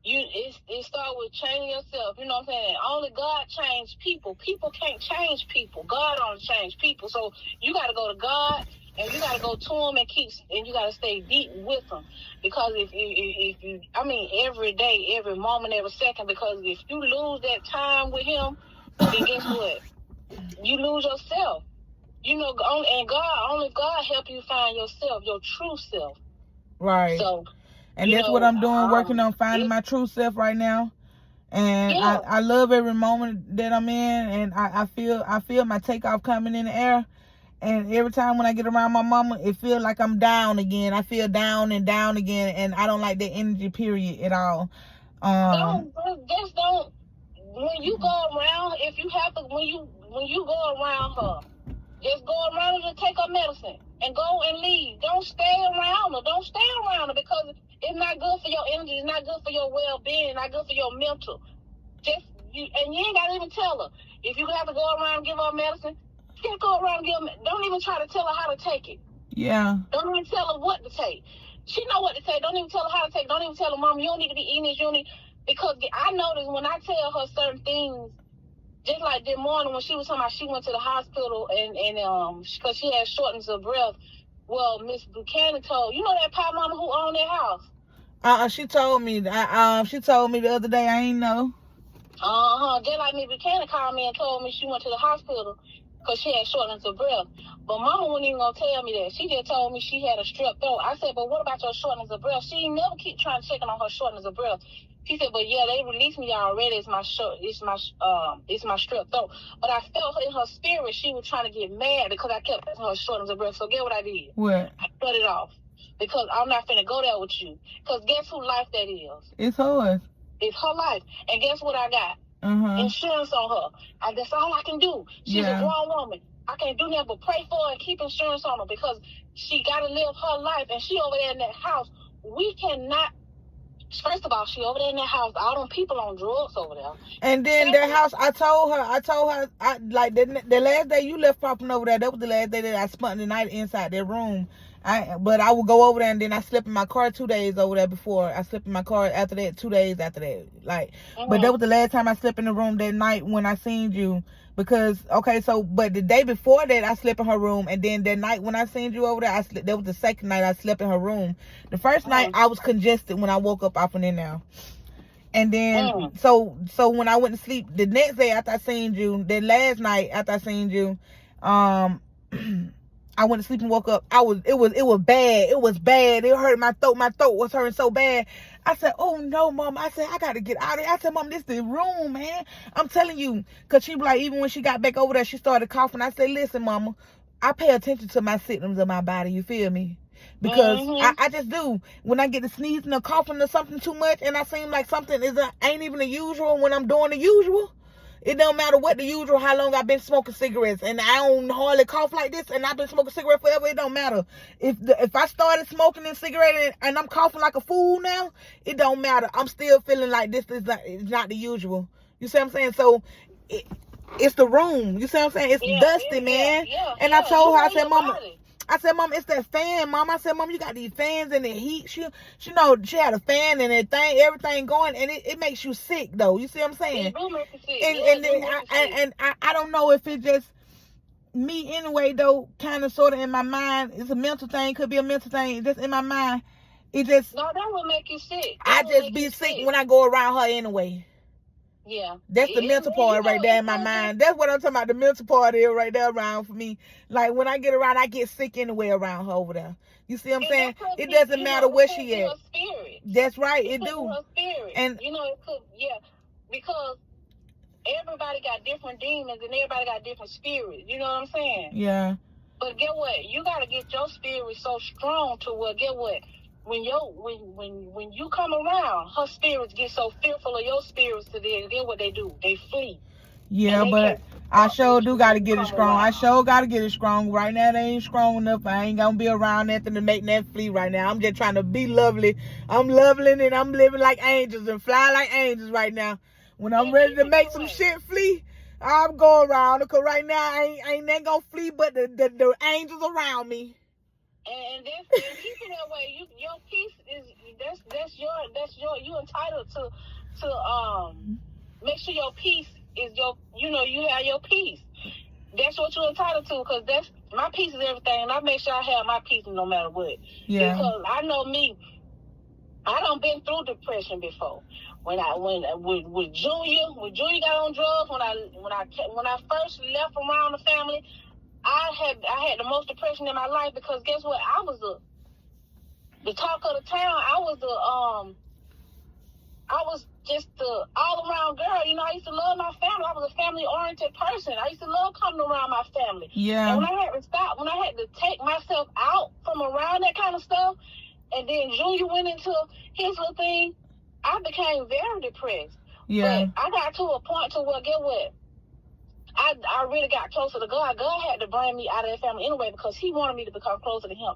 It starts with changing yourself. You know what I'm saying? Only God changed people. People can't change people. God only change people. So you got to go to God, and you got to go to him and you got to stay deep with him. Because if you, I mean, every day, every moment, every second, because if you lose that time with him, then guess what? You lose yourself. You know, only God help you find yourself, your true self. Right. So, and that's what I'm doing, working on finding my true self right now. And I love every moment that I'm in, and I feel my takeoff coming in the air. And every time when I get around my mama, it feels like I'm down again. I feel down and down again, and I don't like that energy period at all. Don't. When you go around, if you have to, when you go around her, just go around her to take her medicine and go and leave. Don't stay around her. Don't stay around her, because it's not good for your energy. It's not good for your well-being. It's not good for your mental. And you ain't gotta even tell her. If you have to go around and give her medicine, just go around and give her. Don't even try to tell her how to take it. Yeah. Don't even tell her what to take. She know what to take. Don't even tell her how to take it. Don't even tell her, Mom, you don't need to be eating this. You don't need. Because I noticed when I tell her certain things, just like this morning when she was talking about she went to the hospital and because she had shortness of breath. Well, Miss Buchanan told, you know that pie mama who owned that house? She told me. She told me the other day. I ain't know. Just like Miss Buchanan called me and told me she went to the hospital because she had shortness of breath. But Mama wasn't even gonna tell me that. She just told me she had a strep throat. I said, but what about your shortness of breath? She never keep trying to check on her shortness of breath. She said, but yeah, they released me already. It's my strep throat. But I felt in her spirit she was trying to get mad because I kept asking her shortness of breath. So get what I did? What? I cut it off because I'm not finna go there with you. Because guess who life that is? It's hers. It's her life. And guess what I got? Insurance on her. That's all I can do. She's a grown woman. I can't do nothing but pray for her and keep insurance on her because she got to live her life. And she over there in that house. We cannot. First of all, she over there in that house. All them people on drugs over there. And then that house, I told her, like the last day you left popping over there, that was the last day that I spent the night inside their room. But I would go over there and then I slept in my car 2 days over there before. I slept in my car after that, 2 days after that. Like, but that was the last time I slept in the room that night when I seen you. Because, but the day before that, I slept in her room. And then that night when I seen you over there, that was the second night I slept in her room. The first night, I was congested when I woke up off in there now. And then, so when I went to sleep, the next day after I seen you, the last night after I seen you, I went to sleep and woke up. It was bad. It was bad. It hurt my throat. My throat was hurting so bad. I said, oh no, Mom. I said, I got to get out of here. I said, Mom, this is the room, man. I'm telling you. Because she was like, even when she got back over there, she started coughing. I said, listen, Mama, I pay attention to my symptoms of my body. You feel me? Because I just do. When I get to sneezing or coughing or something too much and I seem like something ain't even the usual when I'm doing the usual, it don't matter what the usual, how long I've been smoking cigarettes, and I don't hardly cough like this, and I've been smoking cigarettes forever. It don't matter. If I started smoking a cigarette and I'm coughing like a fool now, it don't matter. I'm still feeling like this is not the usual. You see what I'm saying? So it's the room. You see what I'm saying? It's dusty, man. And I told her, I said, Mom, it's that fan, Mom. I said, Mom, you got these fans and the heat. She know she had a fan and everything going, and it makes you sick though. You see what I'm saying? It do make you sick. And I don't know if it's just me anyway though, kind of sort of in my mind. It's a mental thing, could be a mental thing. Just in my mind, it just that will make you sick. I just be sick when I go around her anyway. Yeah. That's the mental part right there in my mind. That's what I'm talking about. The mental part is right there around for me. Like when I get around, I get sick anyway around her over there. You see what I'm saying? It doesn't matter where she at. That's right. It do. Her spirit. And it could, because everybody got different demons and everybody got different spirits. You know what I'm saying? Yeah. But get what? You got to get your spirit so strong to where, get what? When you come around, her spirits get so fearful of your spirits to get what they do. They flee. Yeah, but I sure do gotta get it Come strong. I around. sure gotta get it strong. Right now, they ain't strong enough. I ain't gonna be around nothing to make that flee right now. I'm just trying to be lovely. I'm lovely and I'm living like angels and fly like angels right now. When I'm ready to make some shit flee, I'm going around. Because right now, ain't nothing gonna flee but the angels around me. And keep it that way. Your peace is that's your you entitled to make sure your peace is you have your peace. That's what you're entitled to, because that's my peace is everything, and I make sure I have my peace no matter what. Yeah. Because I know me, I done been through depression before. With Junior got on drugs, when I first left around the family, I had the most depression in my life, because guess what? I was the talk of the town. I was just the all-around girl. I used to love my family. I was a family-oriented person. I used to love coming around my family. Yeah. And when I had to take myself out from around that kind of stuff, and then Junior went into his little thing, I became very depressed. Yeah. But I got to a point to where, get what? I really got closer to God. God had to bring me out of that family anyway, because he wanted me to become closer to him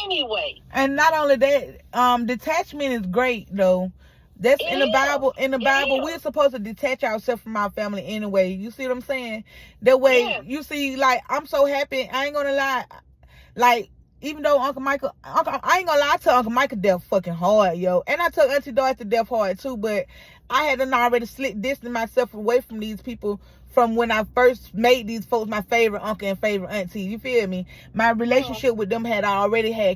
anyway. And not only that, detachment is great though. That's in the Bible. In the Bible, we're supposed to detach ourselves from our family anyway. You see what I'm saying? That way, you see, like, I'm so happy. I ain't gonna lie. Like, even though I ain't gonna lie, to Uncle Michael death fucking hard, yo. And I took Auntie Dorothy death hard too, but I had already distanced myself away from these people from when I first made these folks my favorite uncle and favorite auntie. You feel me? My relationship with them had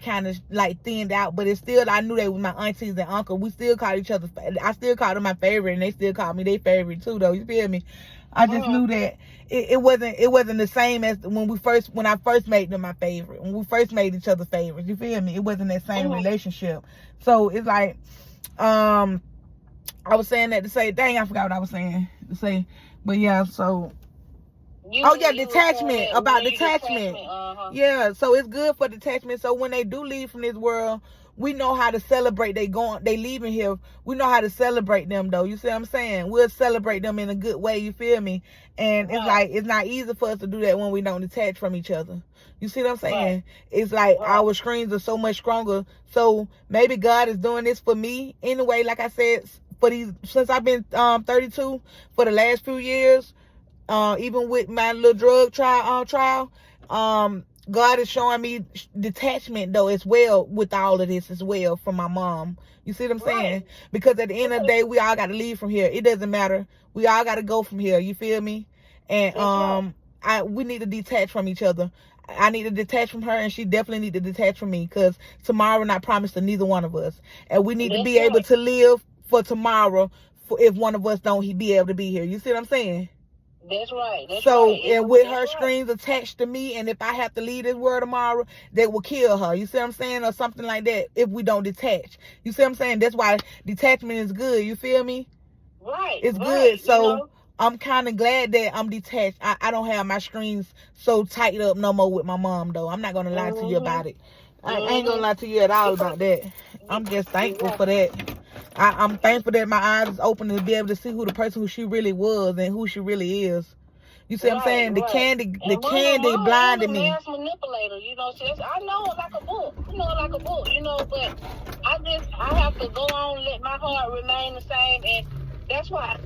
kind of like thinned out, but it's still, I knew they were my aunties and uncle. We still called each other, I still called them my favorite, and they still called me their favorite too, though. You feel me? I just knew that it wasn't the same as when I first made them my favorite. When we first made each other favorites, you feel me? It wasn't that same relationship. So it's like, I was saying that to say, dang, I forgot what I was saying to say. But yeah, so detachment. Yeah, so it's good for detachment. So when they do leave from this world, we know how to celebrate they leaving here. We know how to celebrate them though. You see what I'm saying? We'll celebrate them in a good way, you feel me? And it's like, it's not easy for us to do that when we don't detach from each other. You see what I'm saying? Right. It's like our screens are so much stronger. So maybe God is doing this for me anyway, like I said, since I've been 32, for the last few years, even with my little drug trial, God is showing me detachment though as well with all of this as well from my mom. You see what I'm saying? Because at the end of the day, we all got to leave from here. It doesn't matter. We all got to go from here. You feel me? And we need to detach from each other. I need to detach from her, and she definitely need to detach from me, because tomorrow not promised to neither one of us, and we need to be able to live for tomorrow. If one of us don't be able to be here. You see what I'm saying? That's right. And with her screens attached to me, and if I have to leave this world tomorrow, they will kill her. You see what I'm saying? Or something like that, if we don't detach. You see what I'm saying? That's why detachment is good. You feel me? Right. It's good. So I'm kind of glad that I'm detached. I don't have my screens so tight up no more with my mom, though. I'm not going to lie to you about it. I ain't going to lie to you at all about that. I'm just thankful for that. I'm thankful that my eyes is open to be able to see who the person who she really was and who she really is. You see what I'm saying? The candy blinded me. Mass manipulator, I know it like a book. But I have to go on and let my heart remain the same, and that's why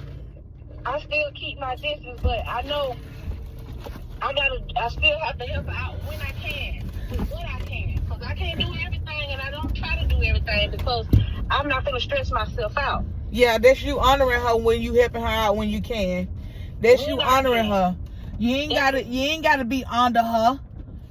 I still keep my distance. But I know I still have to help her out when I can, with what I can, because I can't do everything, and I don't try to do everything because I'm not gonna stress myself out. Yeah, that's you honoring her when you helping her out when you can. That's you honoring her. You ain't gotta be under her.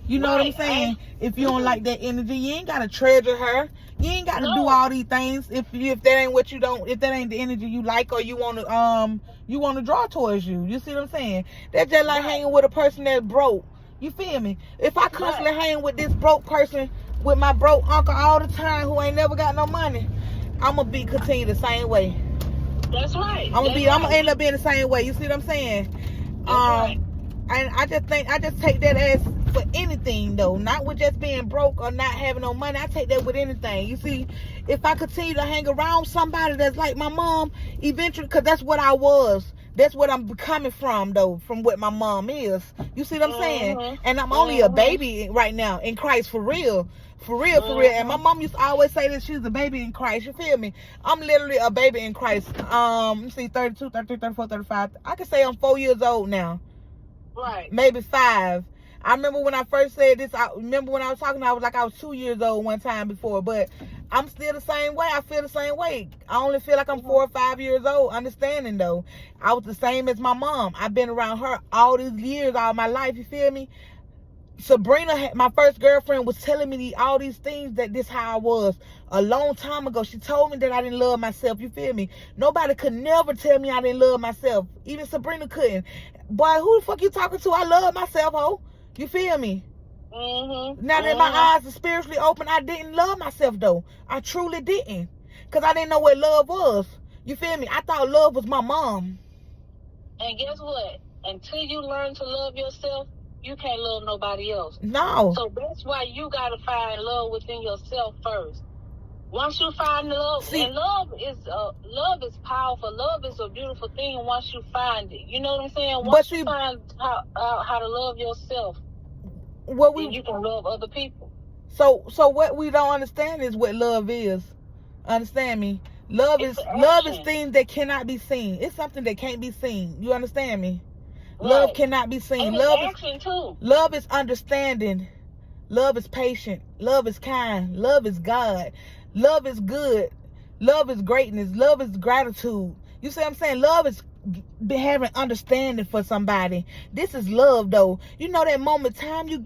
You know what I'm saying? If you don't like that energy, you ain't gotta treasure her. You ain't gotta do all these things if that ain't what you don't. If that ain't the energy you like or you wanna draw towards you. You see what I'm saying? That's just like hanging with a person that's broke. You feel me? If I constantly hang with this broke person, with my broke uncle all the time who ain't never got no money, I'm gonna continue the same way. That's right. I'm gonna end up being the same way. You see what I'm saying? And I just take that as for anything though, not with just being broke or not having no money. I take that with anything. You see, if I continue to hang around somebody that's like my mom, eventually, because that's what I was. That's what I'm coming from, though, from what my mom is. You see what I'm saying? Mhm. And I'm only a baby right now in Christ, for real. For real, for real. And my mom used to always say that she's a baby in Christ. You feel me? I'm literally a baby in Christ. Let's see, 32, 33, 34, 35. I can say I'm 4 years old now. Right. Maybe 5. I remember when I first said this. I remember when I was talking, I was like I was 2 years old one time before. But I'm still the same way. I feel the same way. I only feel like I'm 4 or 5 years old. Understanding, though, I was the same as my mom. I've been around her all these years, all my life. You feel me? Sabrina, my first girlfriend, was telling me all these things, that this how I was a long time ago. She told me that I didn't love myself. You feel me? Nobody could never tell me I didn't love myself. Even Sabrina couldn't. Boy, who the fuck you talking to? I love myself, ho. You feel me? Now that my eyes are spiritually open, I didn't love myself, though. I truly didn't. Because I didn't know what love was. You feel me? I thought love was my mom. And guess what? Until you learn to love yourself, you can't love nobody else. No. So that's why you gotta find love within yourself first. Once you find love, and love is powerful. Love is a beautiful thing. Once you find it, you know what I'm saying. Once you find how to love yourself, then you can love other people. So what we don't understand is what love is. Understand me? Love is things that cannot be seen. It's something that can't be seen. You understand me? Right. Love cannot be seen. Love is understanding. Love is patient. Love is kind. Love is God. Love is good. Love is greatness. Love is gratitude. You see what I'm saying? Love is having understanding for somebody. This is love, though. You know that moment you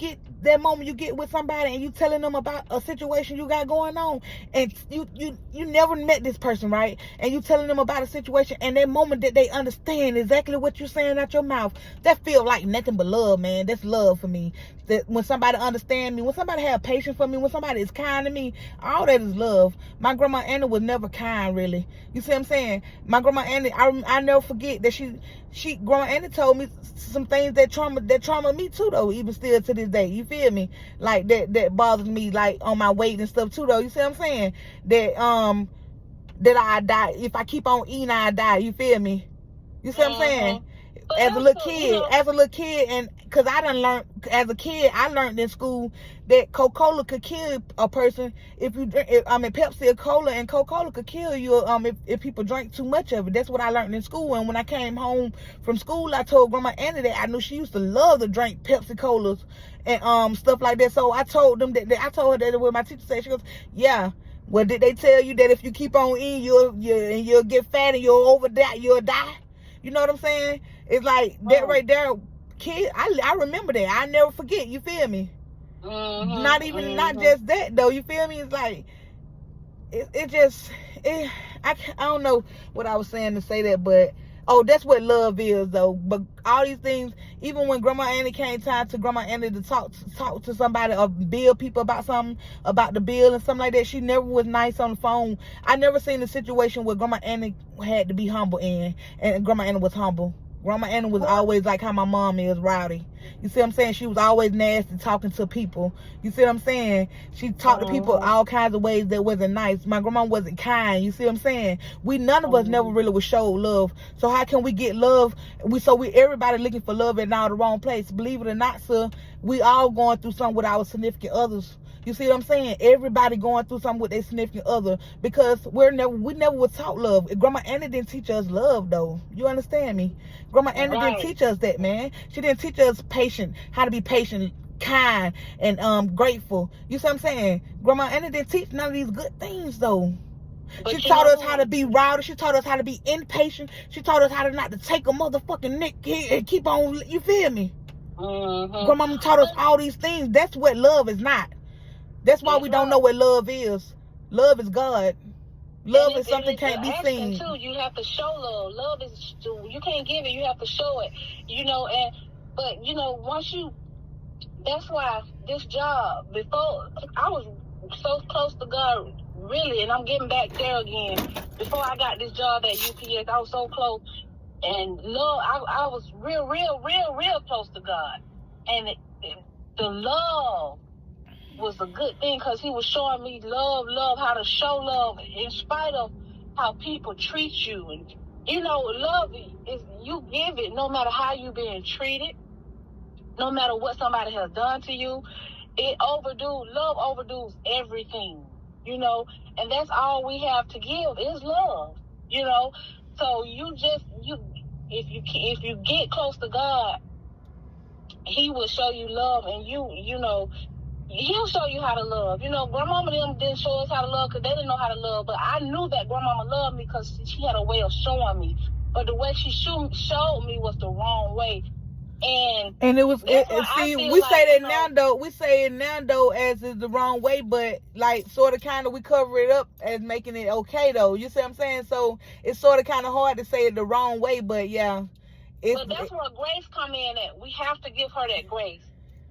get with somebody and you telling them about a situation you got going on, and you never met this person, right? And you telling them about a situation, and that moment that they understand exactly what you're saying out your mouth, that feel like nothing but love, man. That's love for me. That when somebody understand me, when somebody have patience for me, when somebody is kind to me, all that is love. My grandma Annie was never kind, really. You see what I'm saying? My grandma Annie, I never forget that grandma Annie told me some things that trauma me too, though, even still to this day. You feel me? Like that bothers me, like on my weight and stuff too, though. You see what I'm saying? That I die. If I keep on eating, I die. You feel me? You see what I'm saying? As a little kid, and because I done learned as a kid, I learned in school that Coca-Cola could kill a person if you drink. Pepsi or Cola and Coca-Cola could kill you if people drink too much of it. That's what I learned in school. And when I came home from school, I told Grandma Annie that I knew she used to love to drink Pepsi Colas and stuff like that. So I told them I told her that when my teacher said, she goes, yeah. Well, did they tell you that if you keep on eating, you'll get fat and you'll die? You know what I'm saying? It's like that right there, kid. I remember that. I never forget. You feel me? Not just that, though. You feel me? It's like I don't know what I was saying to say that, but that's what love is, though. But all these things, even when Grandma Annie came time to Grandma Annie to talk to somebody or bill people about something, about the bill and something like that, she never was nice on the phone. I never seen a situation where Grandma Annie had to be humble and Grandma Annie was humble. Grandma Annie was always like how my mom is, rowdy. You see what I'm saying? She was always nasty talking to people. You see what I'm saying? She talked to people all kinds of ways that wasn't nice. My grandma wasn't kind. You see what I'm saying? None of us never really was show love. So how can we get love? Everybody looking for love in all the wrong place. Believe it or not, sir, we all going through something with our significant others. You see what I'm saying? Everybody going through something with their significant other because we never was taught love. Grandma Annie didn't teach us love, though. You understand me? Grandma Annie didn't teach us that, man. She didn't teach us how to be patient, kind, and grateful. You see what I'm saying? Grandma Annie didn't teach none of these good things, though. But she taught us how to be rowdy. She taught us how to be impatient. She taught us how to not to take a motherfucking nick and keep on. You feel me? Grandma taught us all these things. That's what love is not. That's why we don't know what love is. Love is God. Love is something can't be seen. Too, you have to show love. Love is, you can't give it. You have to show it. But that's why this job, before I was so close to God, really, and I'm getting back there again. Before I got this job at UPS, I was so close. And love, I was real close to God. And the love was a good thing because he was showing me love, how to show love in spite of how people treat you You know, love is you give it no matter how you being treated, no matter what somebody has done to you. Love overdoes everything, you know, and that's all we have to give is love, you know. So if you get close to God, He will show you love, and you know, He'll show you how to love. You know, Grandmama them didn't show us how to love because they didn't know how to love, but I knew that Grandmama loved me because she had a way of showing me. But the way she showed me was the wrong way. And it was we say it now though as is the wrong way, but like sort of kind of we cover it up as making it okay though. You see what I'm saying? So it's sort of kind of hard to say it the wrong way, but yeah. But that's where grace come in at. We have to give her that grace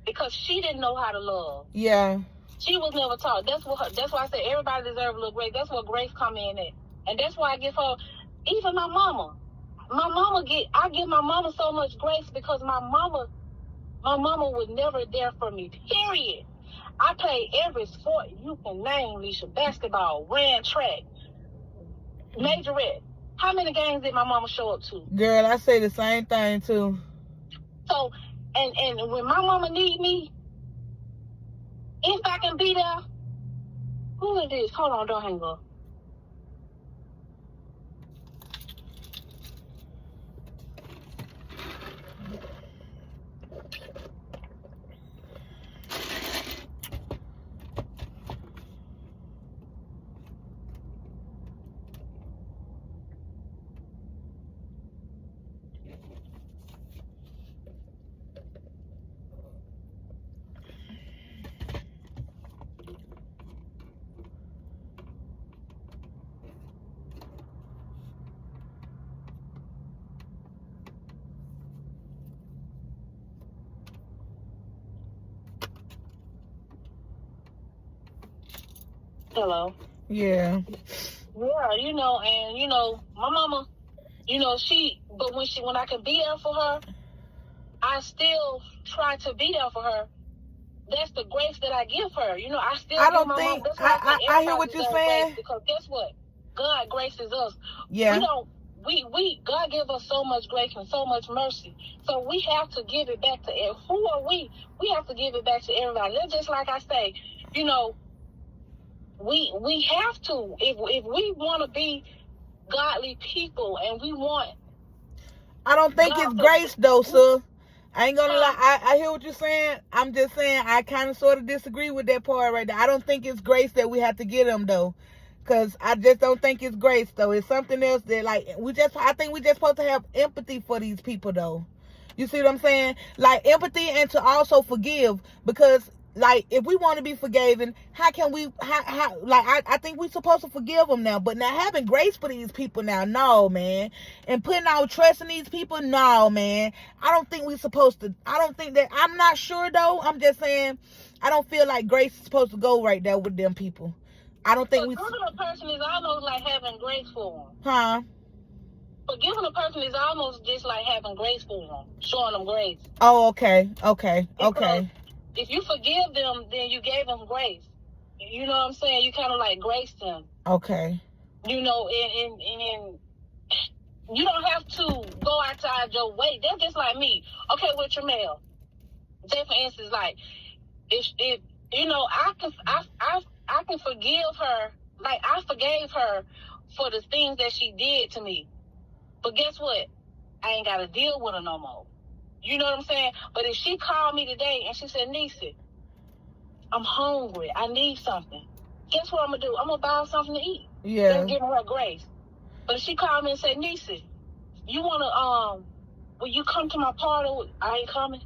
because she didn't know how to love. Yeah. She was never taught. That's why I said everybody deserves a little grace. That's where grace come in at, and that's why I give her, even my mama. I give my mama so much grace because my mama was never there for me, period. I played every sport you can name, Leisha. Basketball, ran track, majorette. How many games did my mama show up to? Girl, I say the same thing too. So, and when my mama need me, if I can be there, who is this? Hold on, don't hang up. Hello. Yeah. Yeah, you know, and you know, my mama, you know, but when I can be there for her, I still try to be there for her. That's the grace that I give her. You know, I hear what you're saying. Because guess what? God graces us. Yeah. God give us so much grace and so much mercy. So we have to give it back to who are we? We have to give it back to everybody. That's just like I say, you know, we have to, if we want to be godly people and we want. I don't think it's grace though, sir. I ain't gonna lie. I hear what you're saying. I'm just saying I kind of sort of disagree with that part right there. I don't think it's grace that we have to get them though. Because I just don't think it's grace though. It's something else that like I think we just supposed to have empathy for these people though. You see what I'm saying? Like empathy and to also forgive, because like if we want to be forgiven, how can we I think we're supposed to forgive them now, but now having grace for these people now, no man, and putting our trust in these people, no man, I don't think we're supposed to. I don't think that. I'm not sure though. I'm just saying I don't feel like grace is supposed to go right there with them people. I don't think forgiving a person is almost like having grace for them. Huh? Forgiving a person is almost just like having grace for them, showing them grace. Oh, okay. If you forgive them, then you gave them grace. You know what I'm saying? You kind of like graced them. Okay. You know, and you don't have to go outside your way. They're just like me. Okay, with Tramel. Say for instance, like if you know, I can forgive her. Like I forgave her for the things that she did to me. But guess what? I ain't got to deal with her no more. You know what I'm saying? But if she called me today and she said, Nisa, I'm hungry. I need something. Guess what I'm going to do? I'm going to buy her something to eat. Yeah. That's giving her grace. But if she called me and said, Nisa, you want to, will you come to my party? I ain't coming.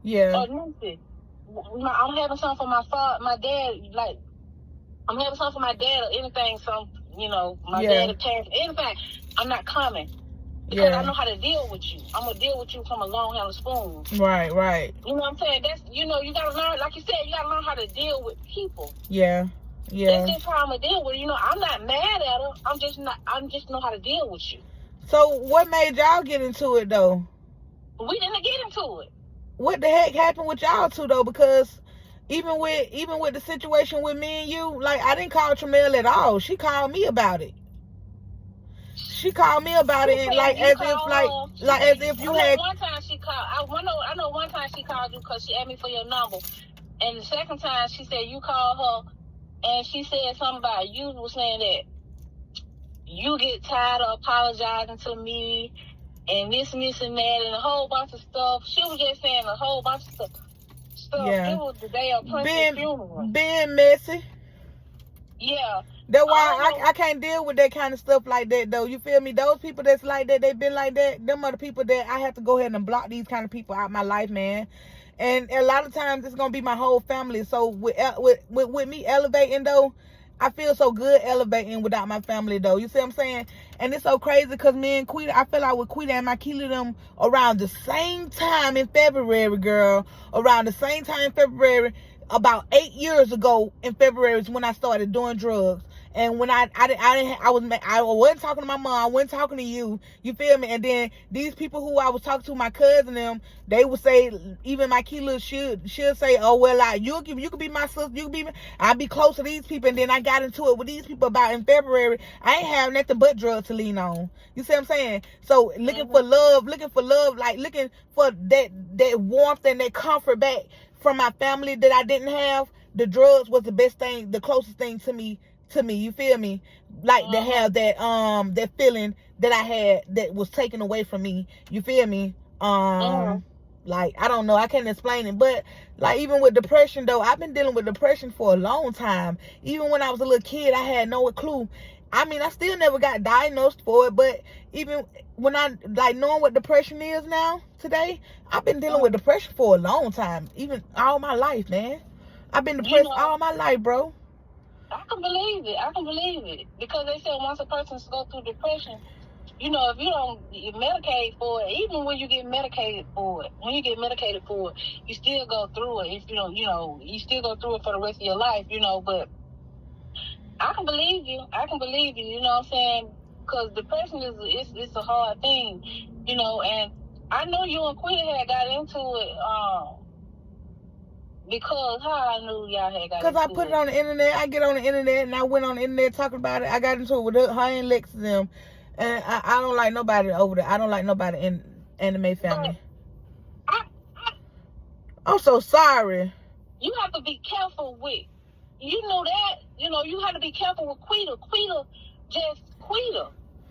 Yeah. Or Nisa, I'm having something for my dad. Like, I'm having something for my dad or anything. You know, my dad attached. Anything. I'm not coming. Because I know how to deal with you. I'm going to deal with you from a long-handled spoon. Right. You know what I'm saying? That's, you know, you got to learn, like you said, you got to learn how to deal with people. Yeah. That's just how I'm going to deal with her. You know, I'm not mad at her. I just know how to deal with you. So what made y'all get into it, though? We didn't get into it. What the heck happened with y'all two, though? Because even with the situation with me and you, like, I didn't call Tramel at all. She called me about it. she called me about it, and like as if you had. One time she called. I know one time she called you because she asked me for your number, and the second time she said you called her, and she said something about you was saying that you get tired of apologizing to me, and this and that, and a whole bunch of stuff. She was just saying a whole bunch of stuff. Yeah. It was the day of Prince's funeral. Being messy. Yeah. That's why I can't deal with that kind of stuff like that, though. You feel me? Those people that's like that, they've been like that. Them are the people that I have to go ahead and block these kind of people out my life, man. And a lot of times it's gonna be my whole family. So with me elevating though, I feel so good elevating without my family though. You see what I'm saying? And it's so crazy because me and Quita, I feel like with Quita and Makila them around the same time in February, girl. Around the same time in February, about 8 years ago in February is when I started doing drugs. And when I wasn't talking to my mom, I wasn't talking to you. You feel me? And then these people who I was talking to, my cousin them, they would say, even my Keela should say, oh well, you could be my sister, you could be, I'd be close to these people. And then I got into it with these people about in February. I ain't have nothing but drugs to lean on. You see what I'm saying? So looking for love, like looking for that warmth and that comfort back from my family that I didn't have. The drugs was the best thing, the closest thing to me, you feel me? Like to have that feeling that I had that was taken away from me, you feel me? Like, I don't know, I can't explain it, but like even with depression though, I've been dealing with depression for a long time. Even when I was a little kid, I had no clue. I mean, I still never got diagnosed for it, but even when I like knowing what depression is now today, I've been dealing with depression for a long time, even all my life, man. I've been depressed all my life, bro. I can believe it. Because they said once a person goes through depression, if you don't get medicated for it, even when you get medicated for it, you still go through it. If you still go through it for the rest of your life, but I can believe you, you know what I'm saying? Because depression it's a hard thing, and I know you and Quita had got into it, because how I knew y'all had got into it. Because I put it on the internet. I get on the internet and I went on the internet talking about it. I got into it with her and Lex and them. And I don't like nobody over there. I don't like nobody in anime family. I'm so sorry. You have to be careful with, you have to be careful with Quita. Quita.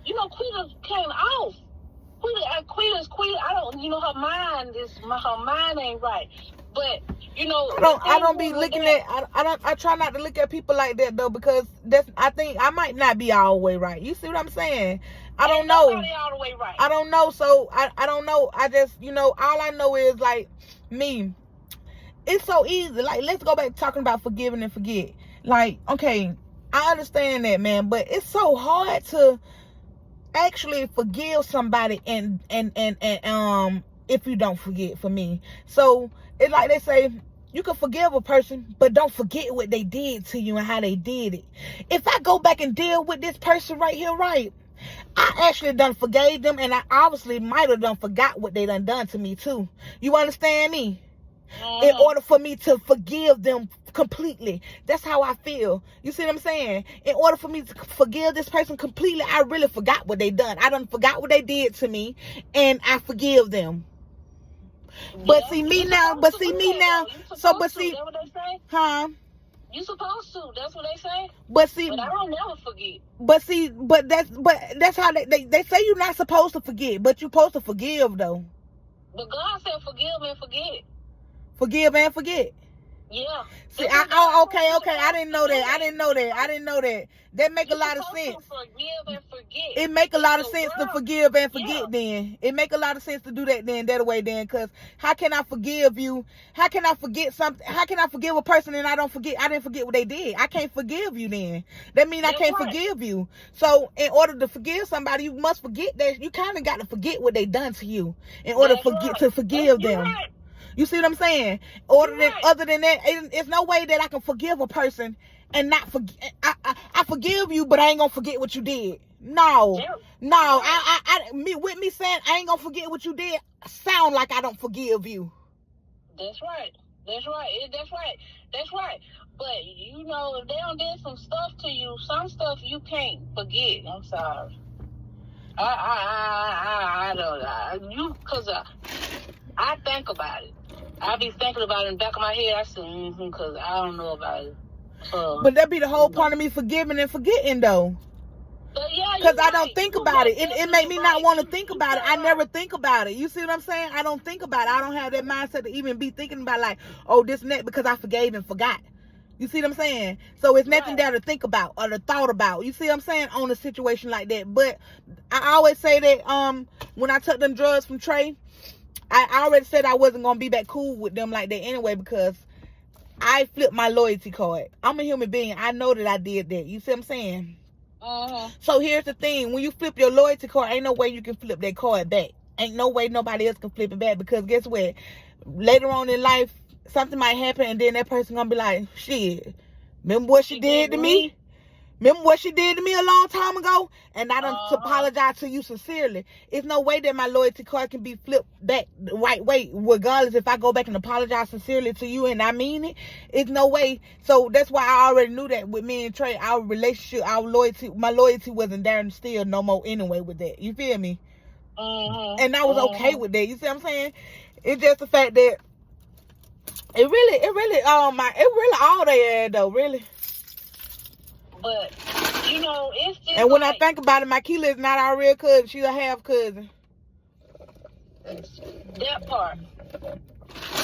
Quita came off. Quita's Quita. I don't, her mind ain't right. But I don't be looking at. I try not to look at people like that though, because I think I might not be all the way right. You see what I'm saying? I don't know. Nobody all the way right. I don't know. So I don't know. I just all I know is like me. It's so easy. Like, let's go back to talking about forgiving and forget. Like, okay, I understand that, man, but it's so hard to actually forgive somebody and if you don't forget, for me. So it's like they say, you can forgive a person, but don't forget what they did to you and how they did it. If I go back and deal with this person right here, right, I actually done forgave them, and I obviously might have done forgot what they done to me too. You understand me? In order for me to forgive them completely. That's how I feel. You see what I'm saying? In order for me to forgive this person completely, I really forgot what they done. I done forgot what they did to me, and I forgive them. But see me now. So, but see, that's what they say? Huh? You supposed to. That's what they say. But see, but I don't never forget. But that's how they say you're not supposed to forget, but you're supposed to forgive though. But God said forgive and forget. Forgive and forget. Yeah. See, okay. I didn't know that. That make a lot of sense. Forgive and forget. It make a lot of sense to forgive and forget. Then it make a lot of sense to do that that way. Because how can I forgive you? How can I forget something? How can I forgive a person and I didn't forget what they did? I can't forgive you then. That means I can't forgive you. So in order to forgive somebody, you must forget that you kind of got to forget what they done to you in order to forgive them. Right. You see what I'm saying? Other than that, it's no way that I can forgive a person and not forget. I forgive you, but I ain't gonna forget what you did. No. With me saying I ain't gonna forget what you did, sound like I don't forgive you. That's right. But if they done did some stuff to you, some stuff you can't forget. I'm sorry. I don't know. Cause I think about it. I be thinking about it in the back of my head. I say, cause I don't know about it. But that be the whole part of me forgiving and forgetting, though. Yeah, because I don't think about it. It made me not want to think about it. I never think about it. You see what I'm saying? I don't think about it. I don't have that mindset to even be thinking about like, oh, this and that, because I forgave and forgot. You see what I'm saying? So it's nothing there to think about or to thought about. You see what I'm saying? On a situation like that. But I always say that when I took them drugs from Trey, I already said I wasn't going to be back cool with them like that anyway, because I flipped my loyalty card. I'm a human being. I know that I did that. You see what I'm saying? So here's the thing. When you flip your loyalty card, ain't no way you can flip that card back. Ain't no way nobody else can flip it back, because guess what? Later on in life, something might happen, and then that person gonna be like, shit, remember what she did to me? Remember what she did to me a long time ago? And I don't apologize to you sincerely. It's no way that my loyalty card can be flipped back the right way, regardless if I go back and apologize sincerely to you and I mean it. It's no way. So that's why I already knew that with me and Trey, our relationship, our loyalty, my loyalty wasn't there and still no more anyway with that. You feel me? And I was okay with that. You see what I'm saying? It's just the fact that it really all they though, really. But, you know, it's just and when I think about it, my Keela is not our real cousin. She's a half cousin. That part.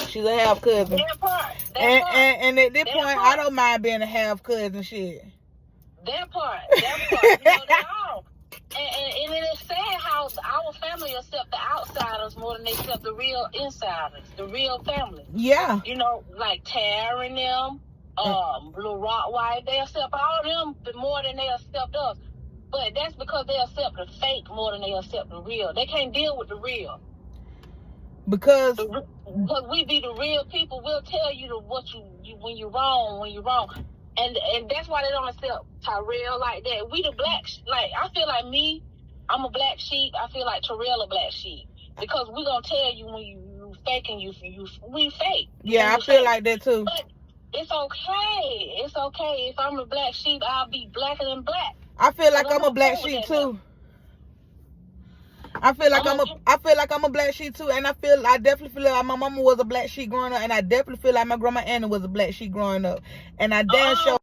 She's a half cousin. That part. And at this point, I don't mind being a half cousin shit. That part. You know, they all. And it is sad how our family accept the outsiders more than they accept the real insiders, the real family. Yeah. You know, like Tara and them. Blue Rock White, they accept all them more than they accept us. But that's because they accept the fake more than they accept the real. They can't deal with the real. Because we be the real people. We'll tell you what you when you're wrong, And that's why they don't accept Tyrell like that. We the black, like, I feel like me, I'm a black sheep. I feel like Tyrell a black sheep. Because we gonna tell you when you fake and we fake. Yeah, I feel like that too. But it's okay. It's okay. If I'm a black sheep, I'll be blacker than black. I feel like I'm a black sheep too. I feel like I'm a black sheep too, and I definitely feel like my mama was a black sheep growing up, and I definitely feel like my grandma Anna was a black sheep growing up, and I damn sure